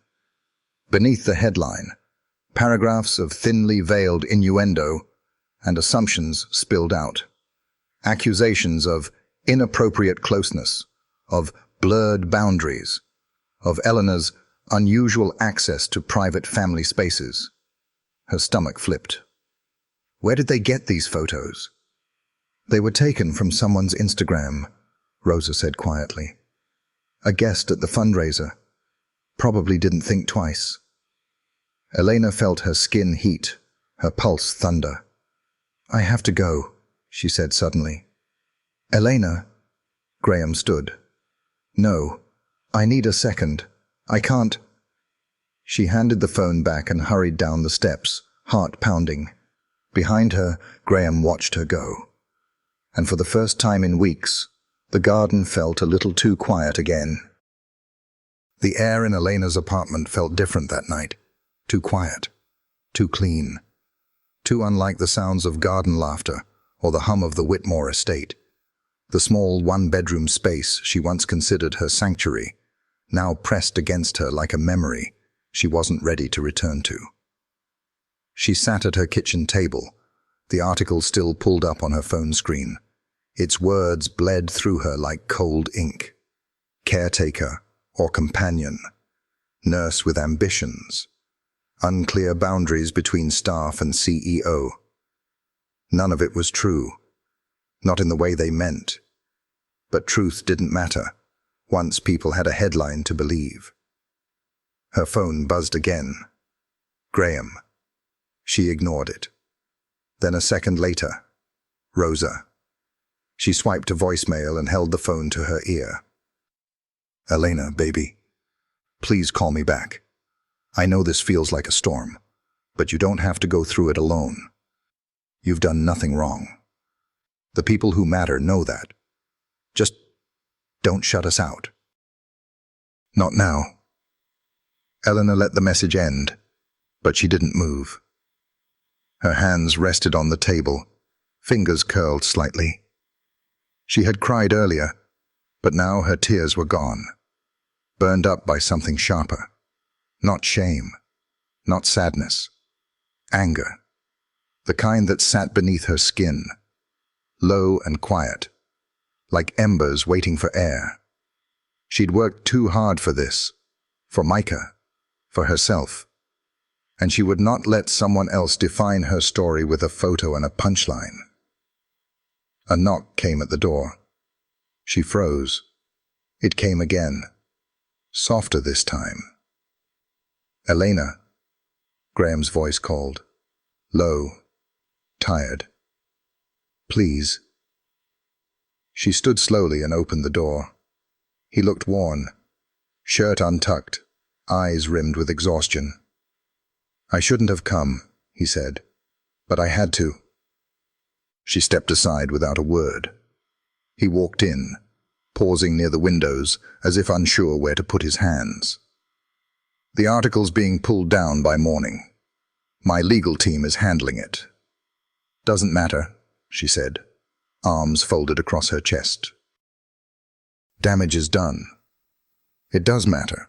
Beneath the headline, paragraphs of thinly veiled innuendo and assumptions spilled out. Accusations of inappropriate closeness, of blurred boundaries, of Eleanor's unusual access to private family spaces. Her stomach flipped. Where did they get these photos? They were taken from someone's Instagram, Rosa said quietly. A guest at the fundraiser. Probably didn't think twice. Elena felt her skin heat, her pulse thunder. I have to go, she said suddenly. Elena? Graham stood. No, I need a second. I can't. She handed the phone back and hurried down the steps, heart pounding. Behind her, Graham watched her go. And for the first time in weeks, the garden felt a little too quiet again. The air in Elena's apartment felt different that night. Too quiet. Too clean. Too unlike the sounds of garden laughter or the hum of the Whitmore estate. The small one-bedroom space she once considered her sanctuary, now pressed against her like a memory she wasn't ready to return to. She sat at her kitchen table, the article still pulled up on her phone screen. Its words bled through her like cold ink. Caretaker or companion. Nurse with ambitions. Unclear boundaries between staff and CEO. None of it was true. Not in the way they meant. But truth didn't matter, once people had a headline to believe. Her phone buzzed again. Graham. She ignored it. Then a second later, Rosa. She swiped a voicemail and held the phone to her ear. Elena, baby. Please call me back. I know this feels like a storm, but you don't have to go through it alone. You've done nothing wrong. The people who matter know that. Just don't shut us out. Not now. Eleanor let the message end, but she didn't move. Her hands rested on the table, fingers curled slightly. She had cried earlier, but now her tears were gone, burned up by something sharper. Not shame, not sadness. Anger. The kind that sat beneath her skin, low and quiet, like embers waiting for air. She'd worked too hard for this, for Micah, for herself, and she would not let someone else define her story with a photo and a punchline. A knock came at the door. She froze. It came again, softer this time. Elena, Graham's voice called, low, tired. Please. She stood slowly and opened the door. He looked worn, shirt untucked, eyes rimmed with exhaustion. I shouldn't have come, he said. But I had to. She stepped aside without a word. He walked in, pausing near the windows as if unsure where to put his hands. The article's being pulled down by morning. My legal team is handling it. Doesn't matter, she said, arms folded across her chest. Damage is done. It does matter.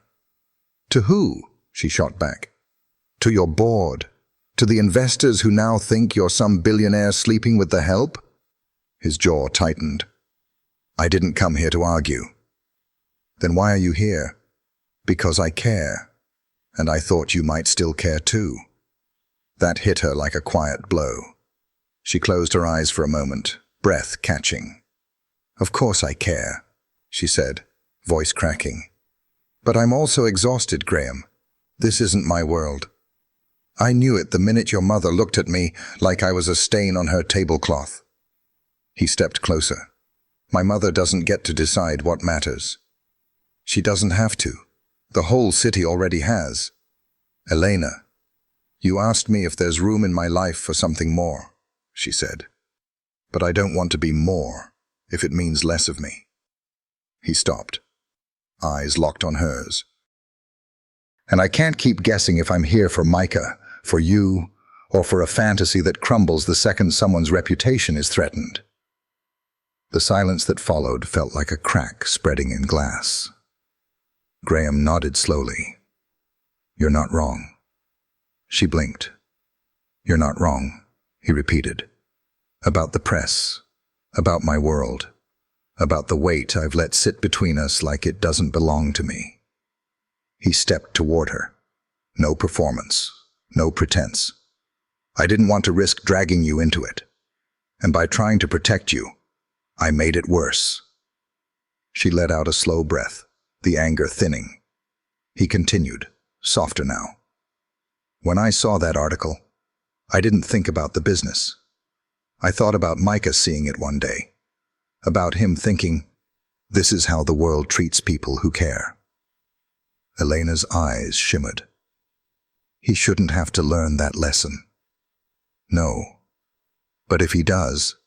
To who? She shot back. To your board. To the investors who now think you're some billionaire sleeping with the help? His jaw tightened. I didn't come here to argue. Then why are you here? Because I care. And I thought you might still care too. That hit her like a quiet blow. She closed her eyes for a moment, breath catching. Of course I care, she said, voice cracking. But I'm also exhausted, Graham. This isn't my world. I knew it the minute your mother looked at me like I was a stain on her tablecloth. He stepped closer. My mother doesn't get to decide what matters. She doesn't have to. The whole city already has. Elena, you asked me if there's room in my life for something more, she said. But I don't want to be more, if it means less of me. He stopped, eyes locked on hers. And I can't keep guessing if I'm here for Micah, for you, or for a fantasy that crumbles the second someone's reputation is threatened. The silence that followed felt like a crack spreading in glass. Graham nodded slowly. You're not wrong. She blinked. You're not wrong, he repeated. About the press, about my world, about the weight I've let sit between us like it doesn't belong to me. He stepped toward her. No performance, no pretense. I didn't want to risk dragging you into it. And by trying to protect you, I made it worse. She let out a slow breath, the anger thinning. He continued, softer now. When I saw that article, I didn't think about the business. I thought about Micah seeing it one day. About him thinking, this is how the world treats people who care. Elena's eyes shimmered. He shouldn't have to learn that lesson. No. But if he does,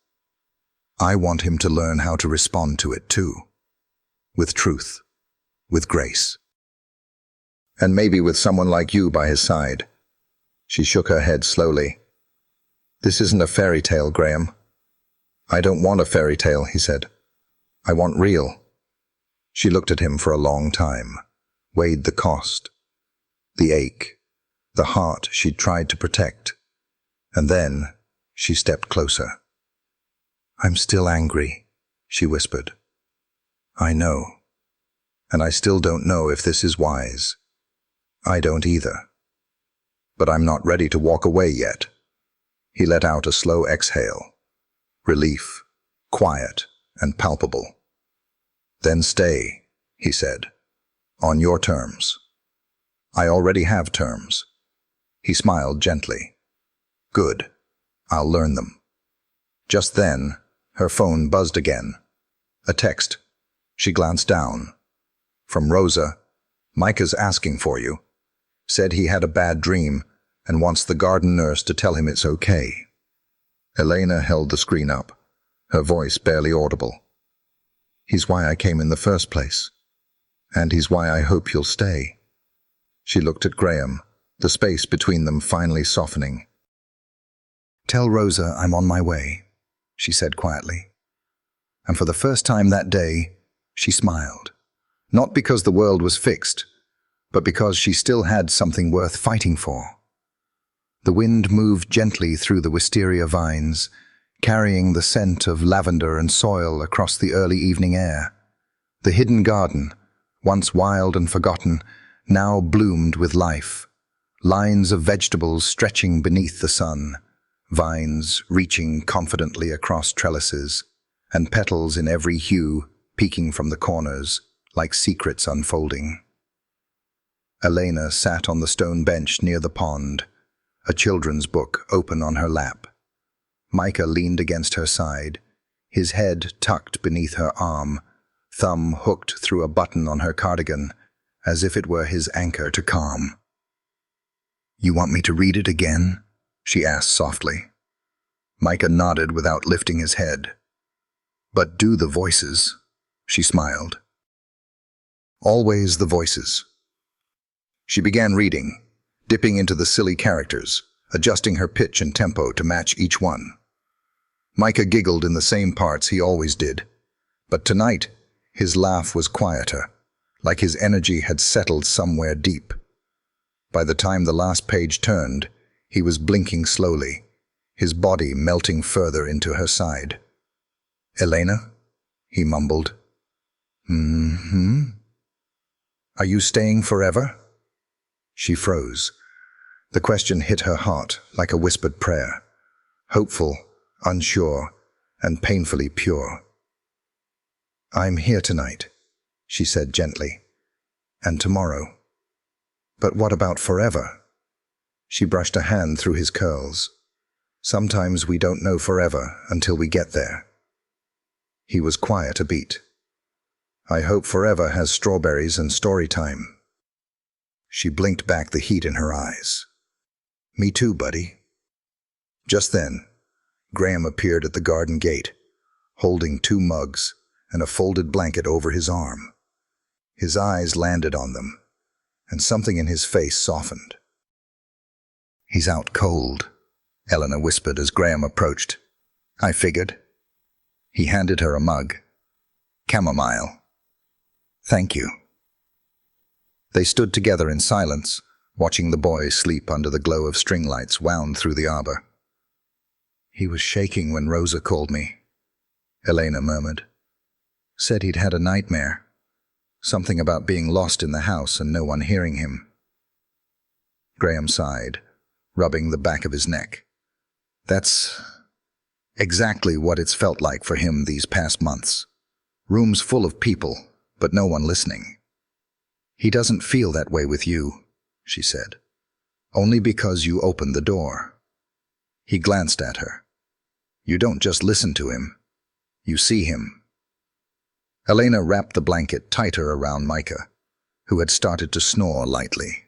I want him to learn how to respond to it too. With truth. With grace. And maybe with someone like you by his side. She shook her head slowly. This isn't a fairy tale, Graham. I don't want a fairy tale, he said. I want real. She looked at him for a long time, weighed the cost, the ache, the heart she'd tried to protect. And then she stepped closer. I'm still angry, she whispered. I know. And I still don't know if this is wise. I don't either. But I'm not ready to walk away yet. He let out a slow exhale. Relief, quiet and palpable. Then stay, he said. On your terms. I already have terms. He smiled gently. Good. I'll learn them. Just then, her phone buzzed again. A text. She glanced down. From Rosa. Micah's asking for you. Said he had a bad dream and wants the garden nurse to tell him it's okay. Elena held the screen up, her voice barely audible. He's why I came in the first place. And he's why I hope you'll stay. She looked at Graham, the space between them finally softening. Tell Rosa I'm on my way, she said quietly. And for the first time that day, she smiled. Not because the world was fixed, but because she still had something worth fighting for. The wind moved gently through the wisteria vines, carrying the scent of lavender and soil across the early evening air. The hidden garden, once wild and forgotten, now bloomed with life. Lines of vegetables stretching beneath the sun, vines reaching confidently across trellises, and petals in every hue peeking from the corners, like secrets unfolding. Elena sat on the stone bench near the pond, a children's book open on her lap. Micah leaned against her side, his head tucked beneath her arm, thumb hooked through a button on her cardigan, as if it were his anchor to calm. You want me to read it again? She asked softly. Micah nodded without lifting his head. But do the voices, she smiled. Always the voices. She began reading, dipping into the silly characters, adjusting her pitch and tempo to match each one. Micah giggled in the same parts he always did, but tonight his laugh was quieter, like his energy had settled somewhere deep. By the time the last page turned, he was blinking slowly, his body melting further into her side. "Elena?" he mumbled. "Mm-hmm. Are you staying forever?" She froze. The question hit her heart like a whispered prayer, hopeful, unsure, and painfully pure. "I'm here tonight," she said gently. "And tomorrow. But what about forever?" She brushed a hand through his curls. "Sometimes we don't know forever until we get there." He was quiet a beat. "I hope forever has strawberries and story time." She blinked back the heat in her eyes. "Me too, buddy." Just then, Graham appeared at the garden gate, holding 2 mugs and a folded blanket over his arm. His eyes landed on them, and something in his face softened. "He's out cold," Eleanor whispered as Graham approached. "I figured." He handed her a mug. "Chamomile." "Thank you." They stood together in silence, watching the boy sleep under the glow of string lights wound through the arbor. "He was shaking when Rosa called me," Elena murmured. "Said he'd had a nightmare. Something about being lost in the house and no one hearing him." Graham sighed, rubbing the back of his neck. "That's exactly what it's felt like for him these past months. Rooms full of people, but no one listening." "He doesn't feel that way with you," she said. "Only because you opened the door." He glanced at her. "You don't just listen to him. You see him." Elena wrapped the blanket tighter around Micah, who had started to snore lightly.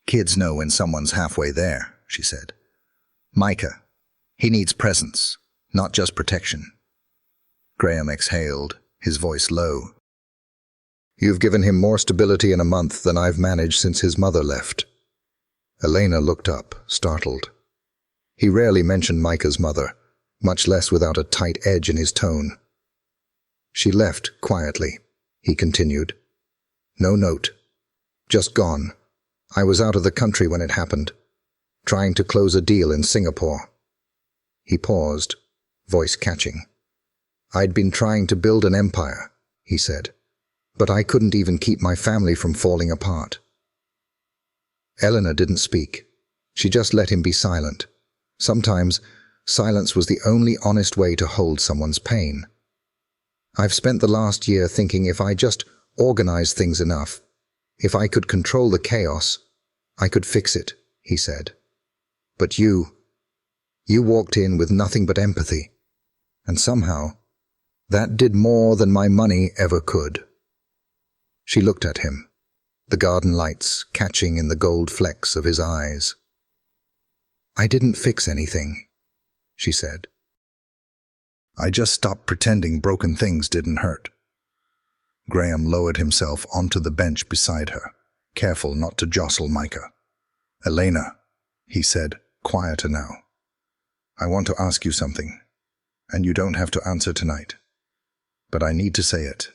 "Kids know when someone's halfway there," she said. "Micah, he needs presence, not just protection." Graham exhaled, his voice low. "You've given him more stability in a month than I've managed since his mother left." Elena looked up, startled. He rarely mentioned Micah's mother, much less without a tight edge in his tone. "She left quietly," he continued. "No note. Just gone. I was out of the country when it happened, trying to close a deal in Singapore." He paused, voice catching. "I'd been trying to build an empire," he said, "but I couldn't even keep my family from falling apart." Eleanor didn't speak. She just let him be silent. Sometimes, silence was the only honest way to hold someone's pain. "I've spent the last year thinking if I just organized things enough, if I could control the chaos, I could fix it," he said. "But you walked in with nothing but empathy, and somehow, that did more than my money ever could." She looked at him, the garden lights catching in the gold flecks of his eyes. "I didn't fix anything," she said. "I just stopped pretending broken things didn't hurt." Graham lowered himself onto the bench beside her, careful not to jostle Micah. "Elena," he said, quieter now. "I want to ask you something, and you don't have to answer tonight. But I need to say it."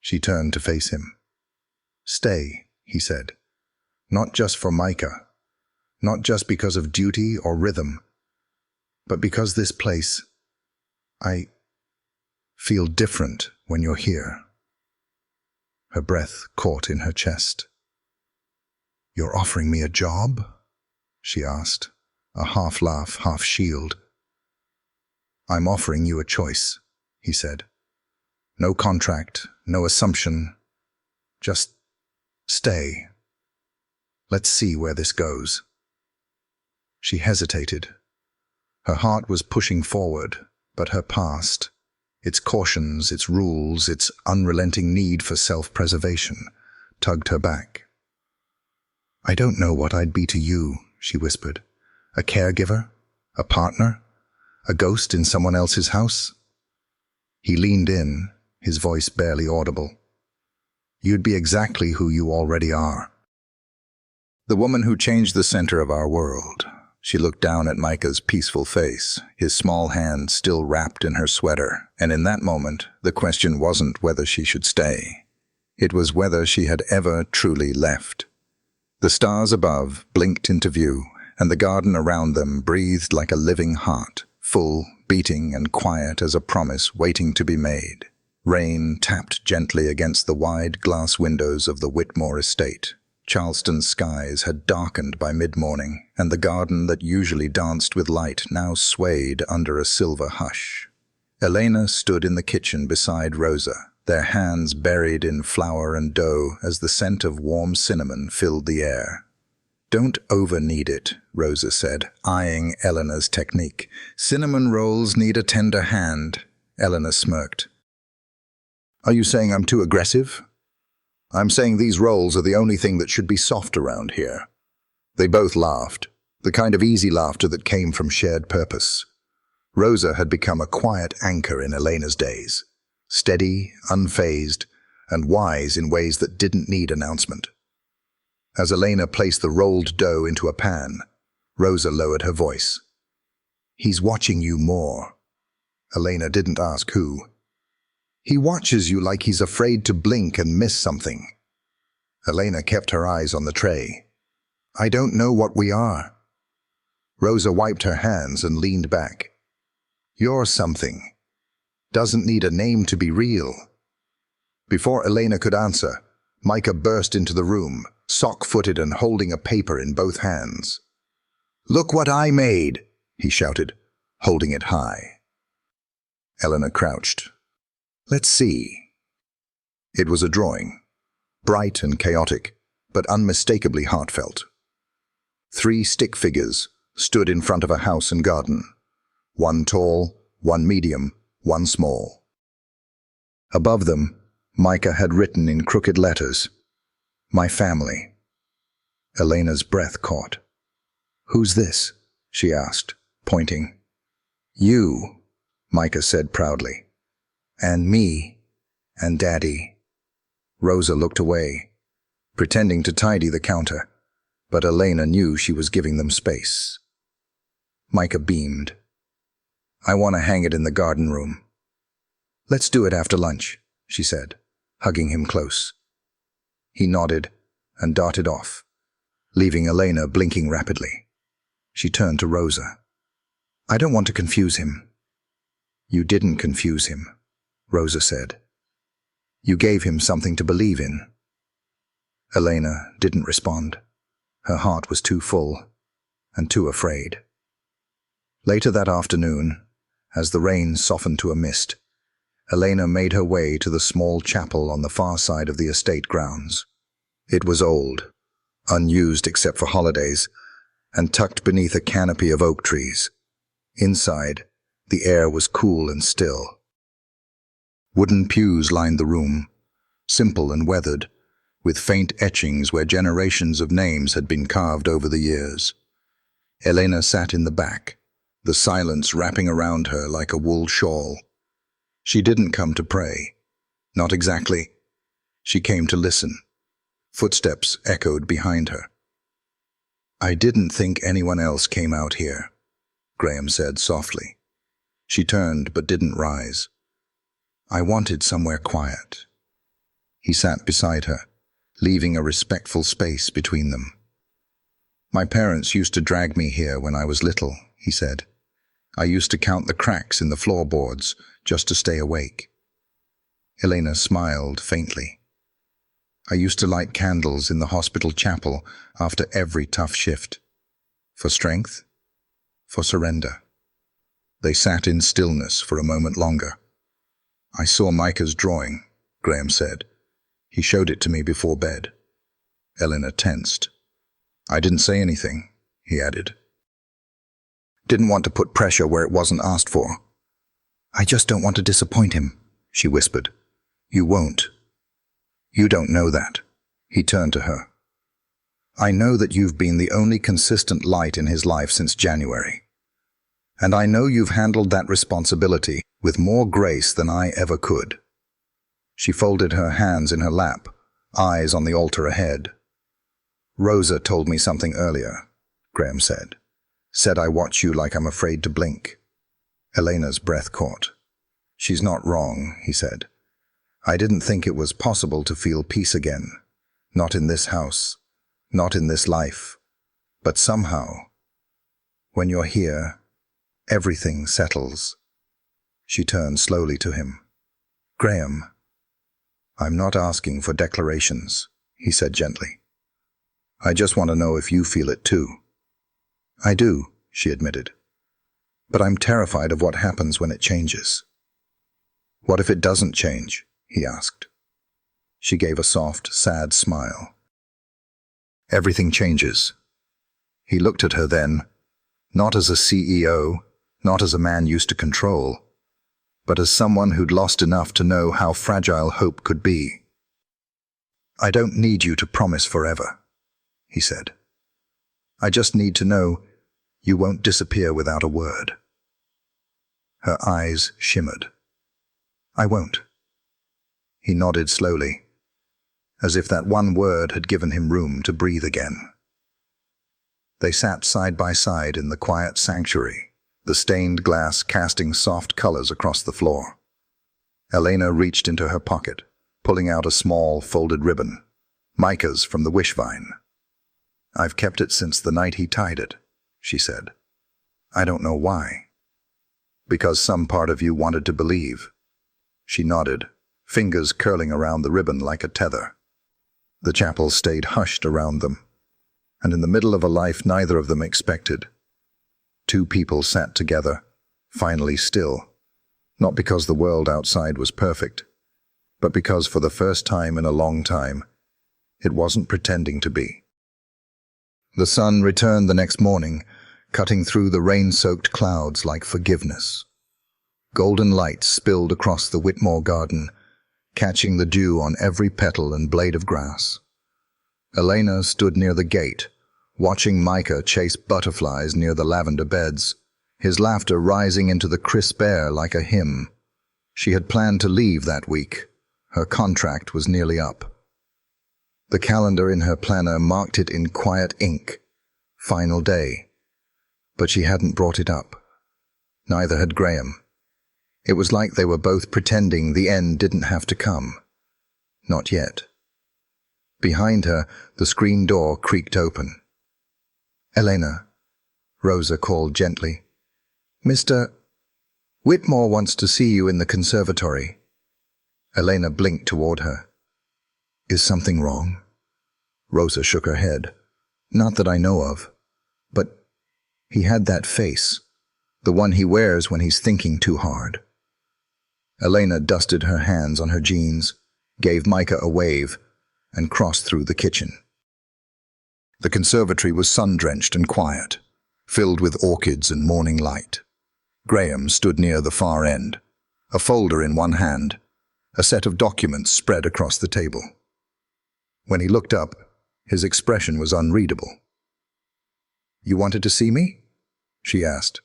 She turned to face him. "Stay," he said. "Not just for Micah, not just because of duty or rhythm, but because this place, I feel different when you're here." Her breath caught in her chest. "You're offering me a job?" she asked, a half laugh, half shield. "I'm offering you a choice," he said. "No contract, no assumption. Just stay. Let's see where this goes." She hesitated. Her heart was pushing forward, but her past, its cautions, its rules, its unrelenting need for self-preservation, tugged her back. "I don't know what I'd be to you," she whispered. "A caregiver? A partner? A ghost in someone else's house? He leaned in, his voice barely audible. You'd be exactly who you already are. The woman who changed the center of our world. She looked down at Micah's peaceful face, his small hand still wrapped in her sweater, and in that moment, the question wasn't whether she should stay. It was whether she had ever truly left. The stars above blinked into view, and the garden around them breathed like a living heart, full, beating and quiet as a promise waiting to be made. Rain tapped gently against the wide glass windows of the Whitmore estate. Charleston's skies had darkened by mid-morning, and the garden that usually danced with light now swayed under a silver hush. Elena stood in the kitchen beside Rosa, their hands buried in flour and dough as the scent of warm cinnamon filled the air. Don't over-knead it, Rosa said, eyeing Eleanor's technique. Cinnamon rolls need a tender hand. Eleanor smirked. Are you saying I'm too aggressive? I'm saying these rolls are the only thing that should be soft around here. They both laughed, the kind of easy laughter that came from shared purpose. Rosa had become a quiet anchor in Elena's days, steady, unfazed, and wise in ways that didn't need announcement. As Elena placed the rolled dough into a pan, Rosa lowered her voice. He's watching you more. Elena didn't ask who. He watches you like he's afraid to blink and miss something. Elena kept her eyes on the tray. I don't know what we are. Rosa wiped her hands and leaned back. You're something. Doesn't need a name to be real. Before Elena could answer, Micah burst into the room, sock-footed and holding a paper in both hands. Look what I made, he shouted, holding it high. Elena crouched. Let's see. It was a drawing, bright and chaotic, but unmistakably heartfelt. 3 stick figures stood in front of a house and garden. 1 tall, 1 medium, 1 small. Above them, Micah had written in crooked letters, My family. Elena's breath caught. Who's this? She asked, pointing. You, Micah said proudly. And me, and Daddy. Rosa looked away, pretending to tidy the counter, but Elena knew she was giving them space. Micah beamed. I want to hang it in the garden room. Let's do it after lunch, she said, hugging him close. He nodded and darted off, leaving Elena blinking rapidly. She turned to Rosa. I don't want to confuse him. You didn't confuse him, Rosa said. You gave him something to believe in. Elena didn't respond. Her heart was too full and too afraid. Later that afternoon, as the rain softened to a mist, Elena made her way to the small chapel on the far side of the estate grounds. It was old, unused except for holidays, and tucked beneath a canopy of oak trees. Inside, the air was cool and still. Wooden pews lined the room, simple and weathered, with faint etchings where generations of names had been carved over the years. Elena sat in the back, the silence wrapping around her like a wool shawl. She didn't come to pray. Not exactly. She came to listen. Footsteps echoed behind her. I didn't think anyone else came out here, Graham said softly. She turned but didn't rise. I wanted somewhere quiet. He sat beside her, leaving a respectful space between them. My parents used to drag me here when I was little, he said. I used to count the cracks in the floorboards just to stay awake. Elena smiled faintly. I used to light candles in the hospital chapel after every tough shift. For strength, for surrender. They sat in stillness for a moment longer. I saw Micah's drawing, Graham said. He showed it to me before bed. Elena tensed. I didn't say anything, he added. Didn't want to put pressure where it wasn't asked for. I just don't want to disappoint him, she whispered. You won't. You don't know that. He turned to her. I know that you've been the only consistent light in his life since January. And I know you've handled that responsibility with more grace than I ever could." She folded her hands in her lap, eyes on the altar ahead. "Rosa told me something earlier," Graham said. "Said I watch you like I'm afraid to blink." Elena's breath caught. "She's not wrong," he said. "I didn't think it was possible to feel peace again. Not in this house. Not in this life. But somehow, when you're here, everything settles." She turned slowly to him. "Graham, I'm not asking for declarations," he said gently. "I just want to know if you feel it too." "I do," she admitted. "But I'm terrified of what happens when it changes." "What if it doesn't change?" he asked. She gave a soft, sad smile. "Everything changes." He looked at her then, not as a CEO, not as a man used to control, but as someone who'd lost enough to know how fragile hope could be. "I don't need you to promise forever," he said. "I just need to know you won't disappear without a word." Her eyes shimmered. "I won't." He nodded slowly, as if that one word had given him room to breathe again. They sat side by side in the quiet sanctuary, the stained glass casting soft colors across the floor. Elena reached into her pocket, pulling out a small folded ribbon, Micah's from the wish vine. "I've kept it since the night he tied it," she said. "I don't know why." "Because some part of you wanted to believe." She nodded, fingers curling around the ribbon like a tether. The chapel stayed hushed around them, and in the middle of a life neither of them expected, two people sat together, finally still, not because the world outside was perfect, but because for the first time in a long time, it wasn't pretending to be. The sun returned the next morning, cutting through the rain-soaked clouds like forgiveness. Golden light spilled across the Whitmore garden, catching the dew on every petal and blade of grass. Elena stood near the gate, watching Micah chase butterflies near the lavender beds, his laughter rising into the crisp air like a hymn. She had planned to leave that week. Her contract was nearly up. The calendar in her planner marked it in quiet ink, final day. But she hadn't brought it up. Neither had Graham. It was like they were both pretending the end didn't have to come. Not yet. Behind her, the screen door creaked open. "Elena," Rosa called gently. "Mr. Whitmore wants to see you in the conservatory." Elena blinked toward her. "Is something wrong?" Rosa shook her head. "Not that I know of. But he had that face, the one he wears when he's thinking too hard." Elena dusted her hands on her jeans, gave Micah a wave, and crossed through the kitchen. The conservatory was sun-drenched and quiet, filled with orchids and morning light. Graham stood near the far end, a folder in one hand, a set of documents spread across the table. When he looked up, his expression was unreadable. "You wanted to see me?" she asked,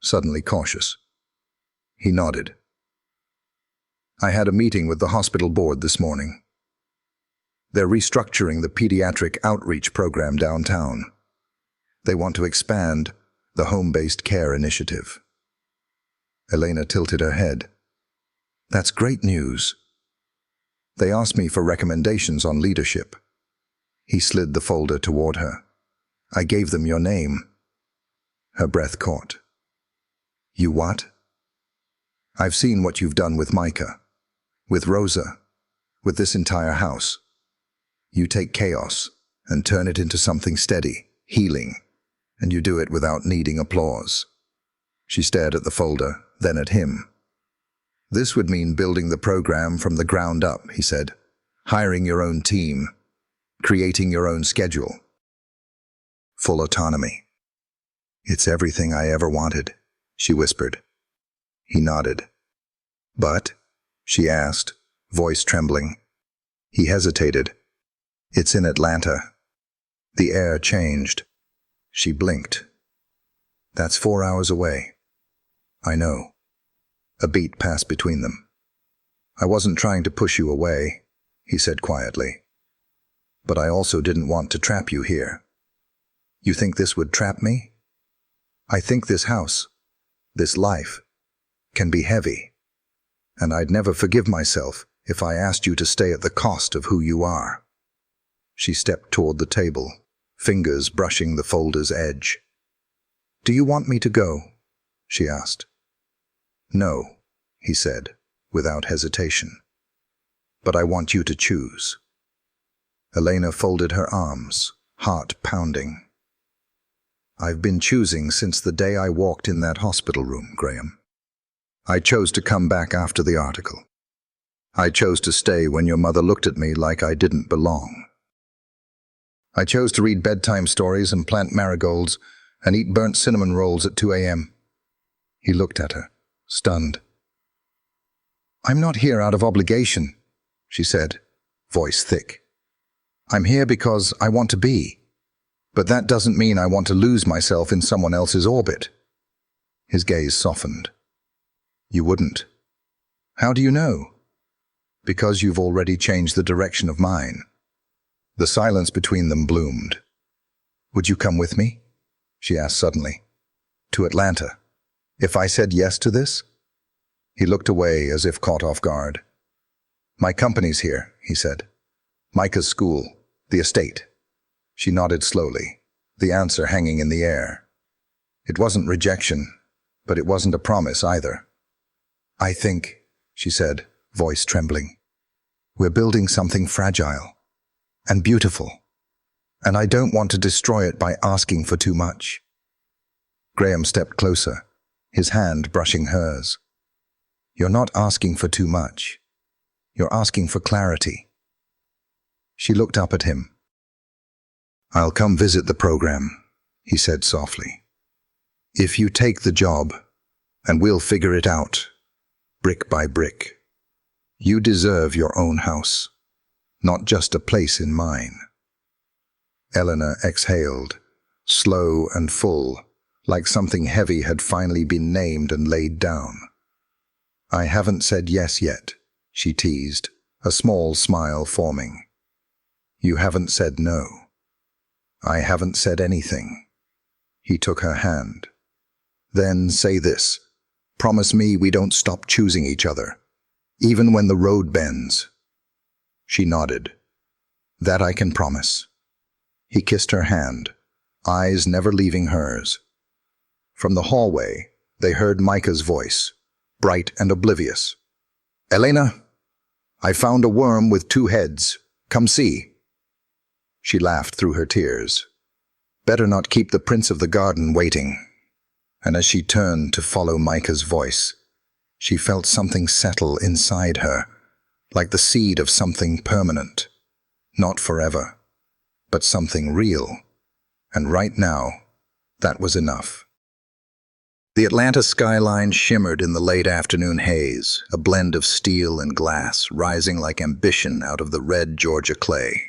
suddenly cautious. He nodded. "I had a meeting with the hospital board this morning. They're restructuring the pediatric outreach program downtown. They want to expand the home-based care initiative." Elena tilted her head. "That's great news." "They asked me for recommendations on leadership." He slid the folder toward her. "I gave them your name." Her breath caught. "You what?" "I've seen what you've done with Micah, with Rosa, with this entire house. You take chaos and turn it into something steady, healing, and you do it without needing applause." She stared at the folder, then at him. "This would mean building the program from the ground up," he said. "Hiring your own team, creating your own schedule. Full autonomy." "It's everything I ever wanted," she whispered. He nodded. "But?" she asked, voice trembling. He hesitated. "It's in Atlanta." The air changed. She blinked. "That's 4 hours away." I know. A beat passed between them. I wasn't trying to push you away, he said quietly. But I also didn't want to trap you here. You think this would trap me? I think this house, this life, can be heavy. And I'd never forgive myself if I asked you to stay at the cost of who you are. She stepped toward the table, fingers brushing the folder's edge. Do you want me to go? She asked. No, he said, without hesitation. But I want you to choose. Elena folded her arms, heart pounding. I've been choosing since the day I walked in that hospital room, Graham. I chose to come back after the article. I chose to stay when your mother looked at me like I didn't belong. I chose to read bedtime stories and plant marigolds and eat burnt cinnamon rolls at 2 a.m. He looked at her, stunned. I'm not here out of obligation, she said, voice thick. I'm here because I want to be. But that doesn't mean I want to lose myself in someone else's orbit. His gaze softened. You wouldn't. How do you know? Because you've already changed the direction of mine. The silence between them bloomed. Would you come with me? She asked suddenly. To Atlanta. If I said yes to this? He looked away as if caught off guard. My company's here, he said. Micah's school, the estate. She nodded slowly, the answer hanging in the air. It wasn't rejection, but it wasn't a promise either. I think, she said, voice trembling, we're building something fragile and beautiful, and I don't want to destroy it by asking for too much. Graham stepped closer, his hand brushing hers. You're not asking for too much. You're asking for clarity. She looked up at him. I'll come visit the program, he said softly. If you take the job, and we'll figure it out, brick by brick. You deserve your own house, not just a place in mine. Eleanor exhaled, slow and full, like something heavy had finally been named and laid down. I haven't said yes yet, she teased, a small smile forming. You haven't said no. I haven't said anything. He took her hand. Then say this. Promise me we don't stop choosing each other, even when the road bends. She nodded. That I can promise. He kissed her hand, eyes never leaving hers. From the hallway, they heard Micah's voice, bright and oblivious. Elena, I found a worm with 2 heads. Come see. She laughed through her tears. Better not keep the prince of the garden waiting. And as she turned to follow Micah's voice, she felt something settle inside her, like the seed of something permanent. Not forever, but something real. And right now, that was enough. The Atlanta skyline shimmered in the late afternoon haze, a blend of steel and glass, rising like ambition out of the red Georgia clay.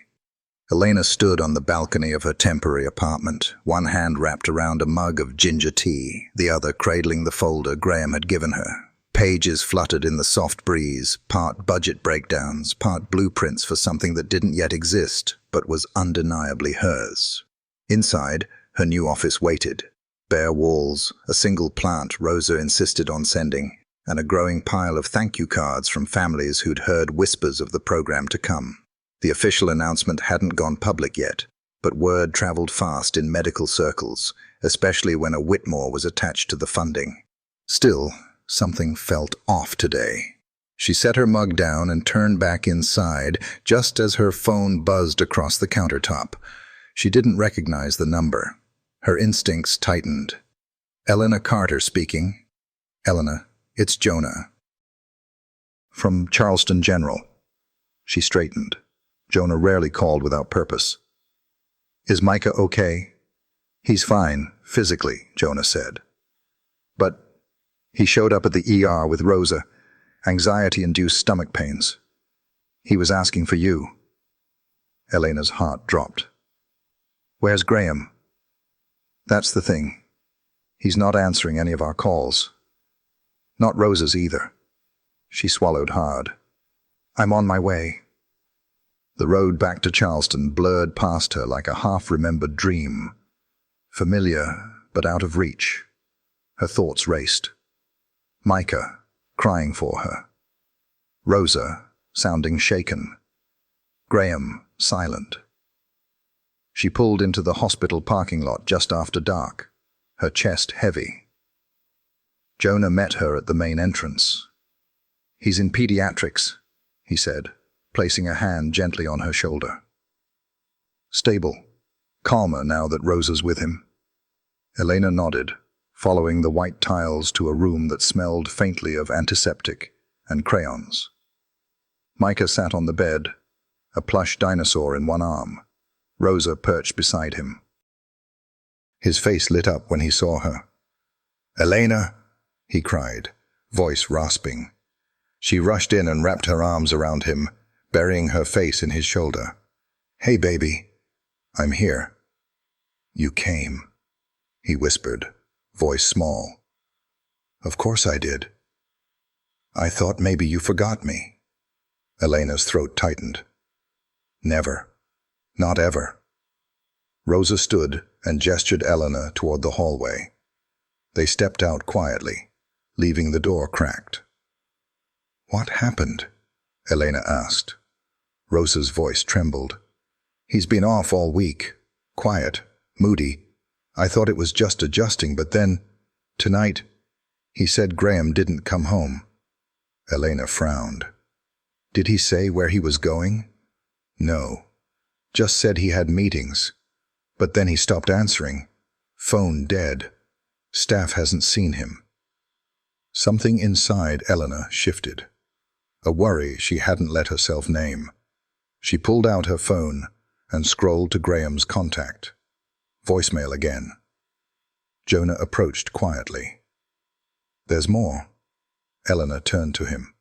Elena stood on the balcony of her temporary apartment, one hand wrapped around a mug of ginger tea, the other cradling the folder Graham had given her. Pages fluttered in the soft breeze, part budget breakdowns, part blueprints for something that didn't yet exist, but was undeniably hers. Inside, her new office waited. Bare walls, a single plant Rosa insisted on sending, and a growing pile of thank you cards from families who'd heard whispers of the program to come. The official announcement hadn't gone public yet, but word traveled fast in medical circles, especially when a Whitmore was attached to the funding. Still, something felt off today. She set her mug down and turned back inside just as her phone buzzed across the countertop. She didn't recognize the number. Her instincts tightened. Elena Carter speaking. Elena, it's Jonah. From Charleston General. She straightened. Jonah rarely called without purpose. Is Micah okay? He's fine, physically, Jonah said. But he showed up at the ER with Rosa, anxiety-induced stomach pains. He was asking for you. Elena's heart dropped. Where's Graham? That's the thing. He's not answering any of our calls. Not Rosa's either. She swallowed hard. I'm on my way. The road back to Charleston blurred past her like a half-remembered dream. Familiar, but out of reach. Her thoughts raced. Micah, crying for her. Rosa, sounding shaken. Graham, silent. She pulled into the hospital parking lot just after dark, her chest heavy. Jonah met her at the main entrance. He's in pediatrics, he said, placing a hand gently on her shoulder. Stable, calmer now that Rosa's with him. Elena nodded, following the white tiles to a room that smelled faintly of antiseptic and crayons. Micah sat on the bed, a plush dinosaur in one arm. Rosa perched beside him. His face lit up when he saw her. "Elena!" he cried, voice rasping. She rushed in and wrapped her arms around him, burying her face in his shoulder. "Hey, baby. I'm here." "You came," he whispered, voice small. "Of course I did. I thought maybe you forgot me." Elena's throat tightened. "Never. Not ever." Rosa stood and gestured Elena toward the hallway. They stepped out quietly, leaving the door cracked. "What happened?" Elena asked. Rosa's voice trembled. "He's been off all week, quiet, moody. I thought it was just adjusting, but then, tonight, he said Graham didn't come home." Elena frowned. "Did he say where he was going?" "No. Just said he had meetings. But then he stopped answering. Phone dead. Staff hasn't seen him." Something inside Elena shifted. A worry she hadn't let herself name. She pulled out her phone and scrolled to Graham's contact. Voicemail again. Jonah approached quietly. "There's more." Elena turned to him.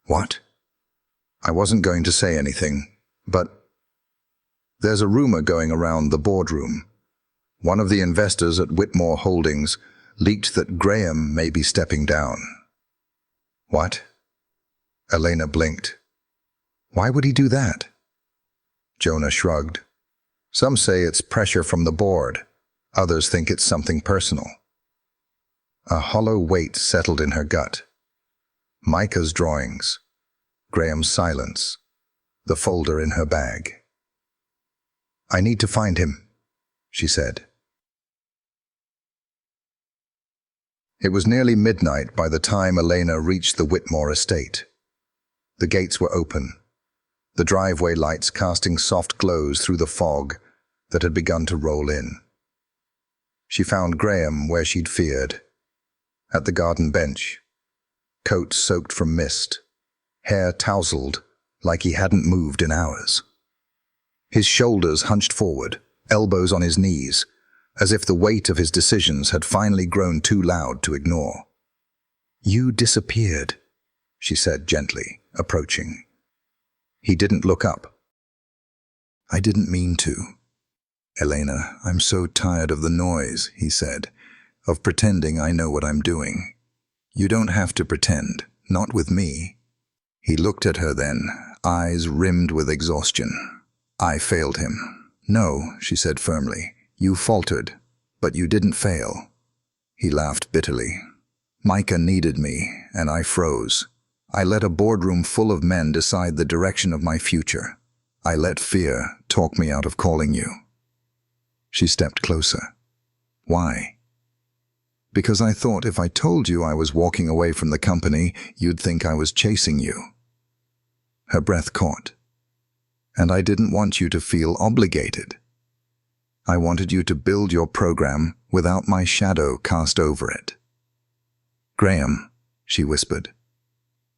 "What?" "I wasn't going to say anything, but there's a rumor going around the boardroom. One of the investors at Whitmore Holdings leaked that Graham may be stepping down." "What?" Elena blinked. "Why would he do that?" Jonah shrugged. "Some say it's pressure from the board. Others think it's something personal." A hollow weight settled in her gut. Micah's drawings, Graham's silence, the folder in her bag. "I need to find him," she said. It was nearly midnight by the time Elena reached the Whitmore estate. The gates were open, the driveway lights casting soft glows through the fog that had begun to roll in. She found Graham where she'd feared, at the garden bench, coat soaked from mist, hair tousled like he hadn't moved in hours. His shoulders hunched forward, elbows on his knees, as if the weight of his decisions had finally grown too loud to ignore. "You disappeared," she said gently, approaching. He didn't look up. "I didn't mean to. Elena, I'm so tired of the noise," he said, "of pretending I know what I'm doing. You don't have to pretend, not with me." He looked at her then, eyes rimmed with exhaustion. "I failed him." "No," she said firmly. "You faltered, but you didn't fail." He laughed bitterly. "Micah needed me, and I froze. I let a boardroom full of men decide the direction of my future. I let fear talk me out of calling you." She stepped closer. "Why?" "Because I thought if I told you I was walking away from the company, you'd think I was chasing you." Her breath caught. "And I didn't want you to feel obligated. I wanted you to build your program without my shadow cast over it." "Graham," she whispered,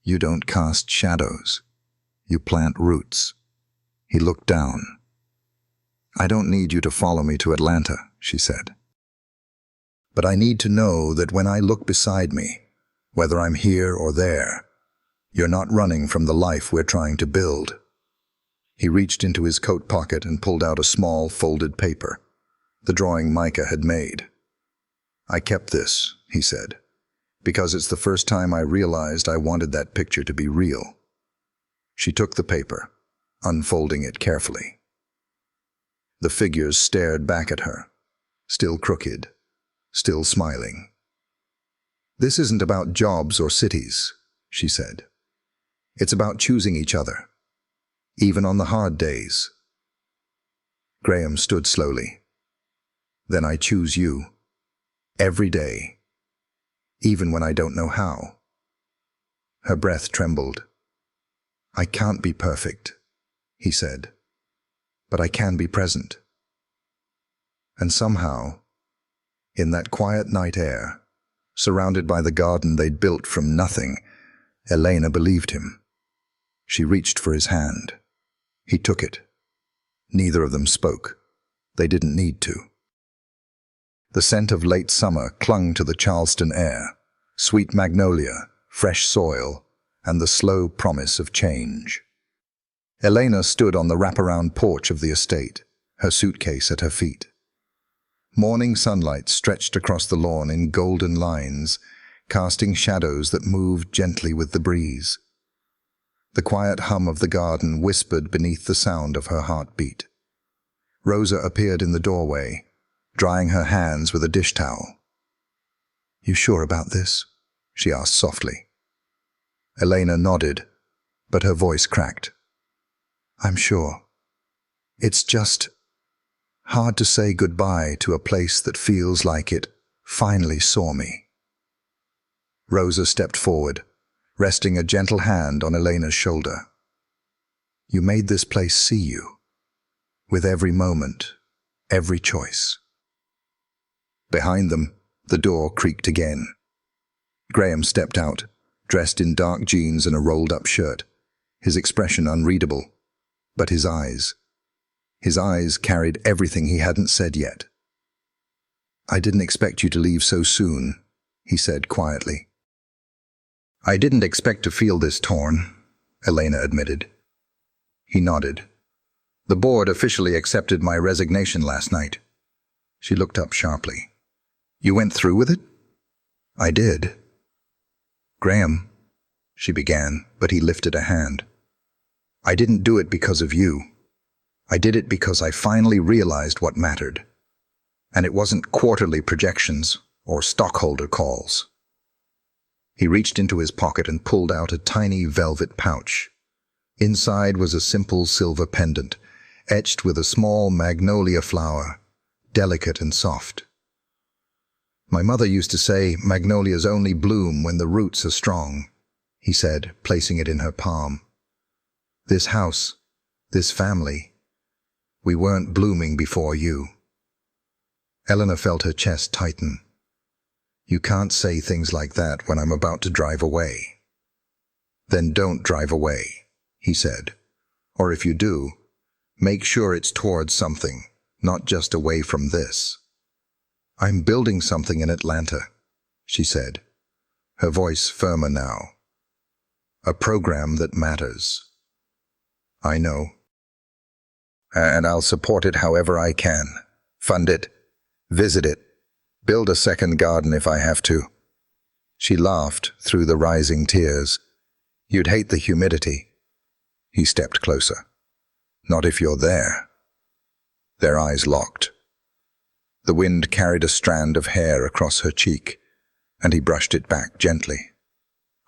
"you don't cast shadows. You plant roots." He looked down. "I don't need you to follow me to Atlanta," she said. "But I need to know that when I look beside me, whether I'm here or there, you're not running from the life we're trying to build." He reached into his coat pocket and pulled out a small, folded paper, the drawing Micah had made. "I kept this," he said. because it's the first time I realized I wanted that picture to be real. She took the paper, unfolding it carefully. The figures stared back at her, still crooked, still smiling. "This isn't about jobs or cities," she said. "It's about choosing each other, even on the hard days." Graham stood slowly. "Then I choose you, every day, even when I don't know how." Her breath trembled. "I can't be perfect," he said, "but I can be present." And somehow, in that quiet night air, surrounded by the garden they'd built from nothing, Elena believed him. She reached for his hand. He took it. Neither of them spoke. They didn't need to. The scent of late summer clung to the Charleston air, sweet magnolia, fresh soil, and the slow promise of change. Elena stood on the wraparound porch of the estate, her suitcase at her feet. Morning sunlight stretched across the lawn in golden lines, casting shadows that moved gently with the breeze. The quiet hum of the garden whispered beneath the sound of her heartbeat. Rosa appeared in the doorway, drying her hands with a dish towel. "You sure about this?" she asked softly. Elena nodded, but her voice cracked. "I'm sure. It's just hard to say goodbye to a place that feels like it finally saw me." Rosa stepped forward, resting a gentle hand on Elena's shoulder. "You made this place see you, with every moment, every choice." Behind them, the door creaked again. Graham stepped out, dressed in dark jeans and a rolled-up shirt, his expression unreadable, but his eyes carried everything he hadn't said yet. "I didn't expect you to leave so soon," he said quietly. "I didn't expect to feel this torn," Elena admitted. He nodded. "The board officially accepted my resignation last night." She looked up sharply. "You went through with it?" "I did." "Graham," she began, but he lifted a hand. "I didn't do it because of you. I did it because I finally realized what mattered. And it wasn't quarterly projections or stockholder calls." He reached into his pocket and pulled out a tiny velvet pouch. Inside was a simple silver pendant, etched with a small magnolia flower, delicate and soft. "My mother used to say magnolias only bloom when the roots are strong," he said, placing it in her palm. "This house, this family, we weren't blooming before you." Eleanor felt her chest tighten. "You can't say things like that when I'm about to drive away." "Then don't drive away," he said. "Or if you do, make sure it's towards something, not just away from this." "I'm building something in Atlanta," she said, her voice firmer now. "A program that matters." "I know. And I'll support it however I can. Fund it, visit it, build a second garden if I have to." She laughed through the rising tears. "You'd hate the humidity." He stepped closer. "Not if you're there." Their eyes locked. The wind carried a strand of hair across her cheek, and he brushed it back gently.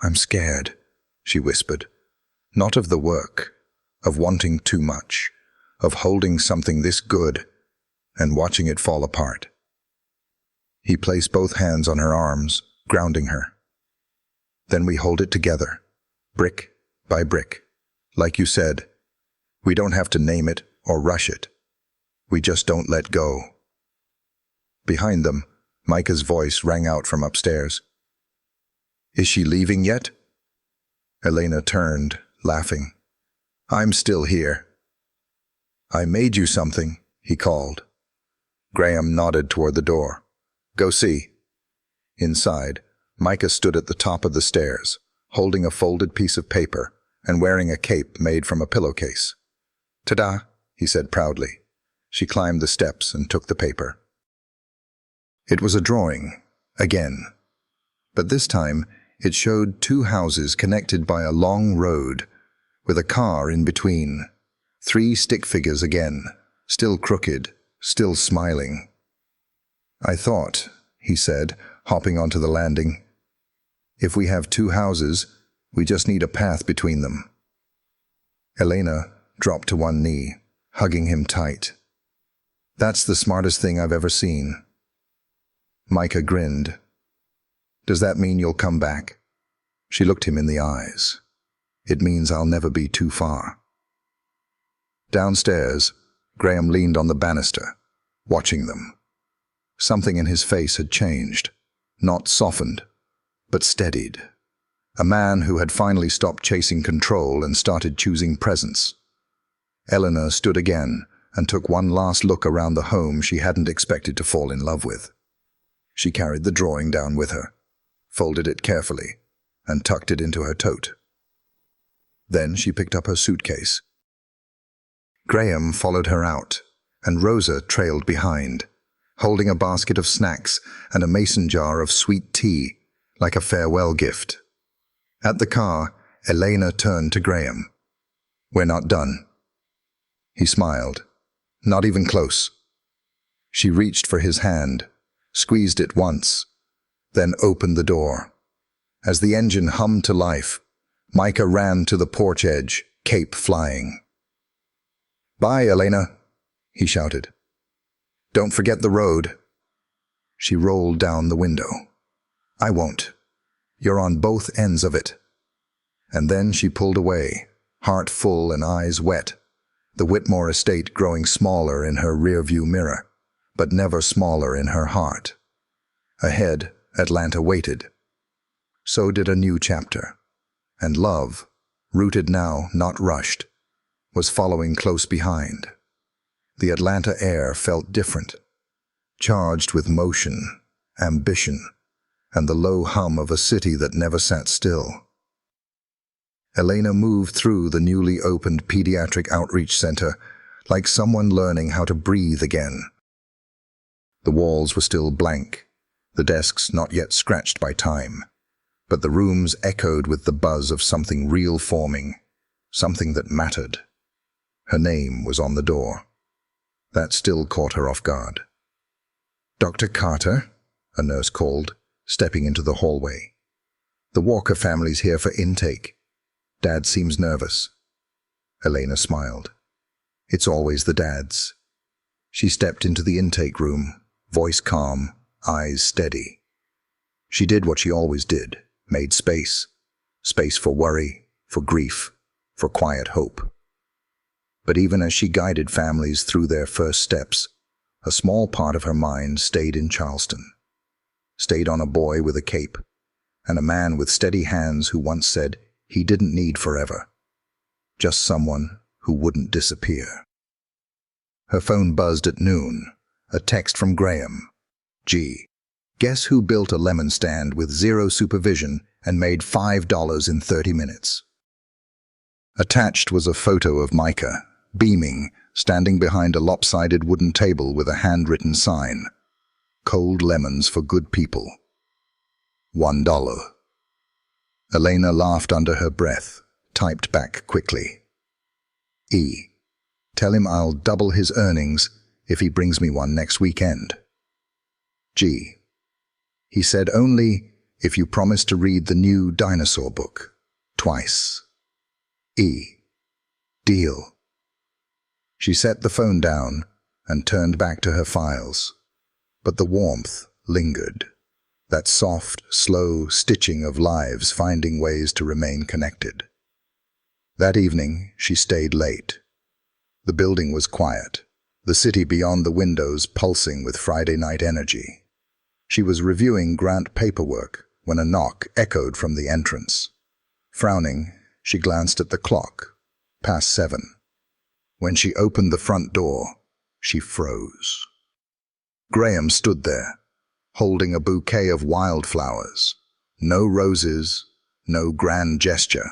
"I'm scared," she whispered. "Not of the work, of wanting too much, of holding something this good and watching it fall apart." He placed both hands on her arms, grounding her. "Then we hold it together, brick by brick. Like you said, we don't have to name it or rush it. We just don't let go." Behind them, Micah's voice rang out from upstairs. "Is she leaving yet?" Elena turned, laughing. "I'm still here." "I made you something," he called. Graham nodded toward the door. "Go see." Inside, Micah stood at the top of the stairs, holding a folded piece of paper and wearing a cape made from a pillowcase. "Ta-da," he said proudly. She climbed the steps and took the paper. It was a drawing, again. But this time, it showed two houses connected by a long road, with a car in between. 3 stick figures again, still crooked, still smiling. "I thought," he said, hopping onto the landing, "if we have 2 houses, we just need a path between them." Elena dropped to one knee, hugging him tight. "That's the smartest thing I've ever seen." Micah grinned. "Does that mean you'll come back?" She looked him in the eyes. "It means I'll never be too far." Downstairs, Graham leaned on the banister, watching them. Something in his face had changed, not softened, but steadied. A man who had finally stopped chasing control and started choosing presence. Eleanor stood again and took one last look around the home she hadn't expected to fall in love with. She carried the drawing down with her, folded it carefully, and tucked it into her tote. Then she picked up her suitcase. Graham followed her out, and Rosa trailed behind, holding a basket of snacks and a mason jar of sweet tea, like a farewell gift. At the car, Elena turned to Graham. "We're not done." He smiled. "Not even close." She reached for his hand, squeezed it once, then opened the door. As the engine hummed to life, Micah ran to the porch edge, cape flying. "Bye, Elena," he shouted. "Don't forget the road." She rolled down the window. "I won't. You're on both ends of it." And then she pulled away, heart full and eyes wet, the Whitmore estate growing smaller in her rearview mirror, but never smaller in her heart. Ahead, Atlanta waited. So did a new chapter. And love, rooted now, not rushed, was following close behind. The Atlanta air felt different, charged with motion, ambition, and the low hum of a city that never sat still. Elena moved through the newly opened pediatric outreach center like someone learning how to breathe again. The walls were still blank, the desks not yet scratched by time, but the rooms echoed with the buzz of something real forming, something that mattered. Her name was on the door. That still caught her off guard. "Dr. Carter?" a nurse called, stepping into the hallway. "The Walker family's here for intake. Dad seems nervous." Elena smiled. "It's always the dads." She stepped into the intake room, voice calm, eyes steady. She did what she always did, made space. Space for worry, for grief, for quiet hope. But even as she guided families through their first steps, a small part of her mind stayed in Charleston. Stayed on a boy with a cape, and a man with steady hands who once said he didn't need forever. Just someone who wouldn't disappear. Her phone buzzed at noon, a text from Graham. "Gee, guess who built a lemon stand with zero supervision and made $5 in 30 minutes? Attached was a photo of Micah, beaming, standing behind a lopsided wooden table with a handwritten sign. "Cold lemons for good people. $1. Elena laughed under her breath, typed back quickly. "E. Tell him I'll double his earnings if he brings me one next weekend." G. He said only if you promise to read the new dinosaur book twice. E. Deal. She set the phone down and turned back to her files, but the warmth lingered, that soft, slow stitching of lives finding ways to remain connected. That evening, she stayed late. The building was quiet, the city beyond the windows pulsing with Friday night energy. She was reviewing grant paperwork when a knock echoed from the entrance. Frowning, she glanced at the clock, past 7. When she opened the front door, she froze. Graham stood there, holding a bouquet of wildflowers. No roses, no grand gesture.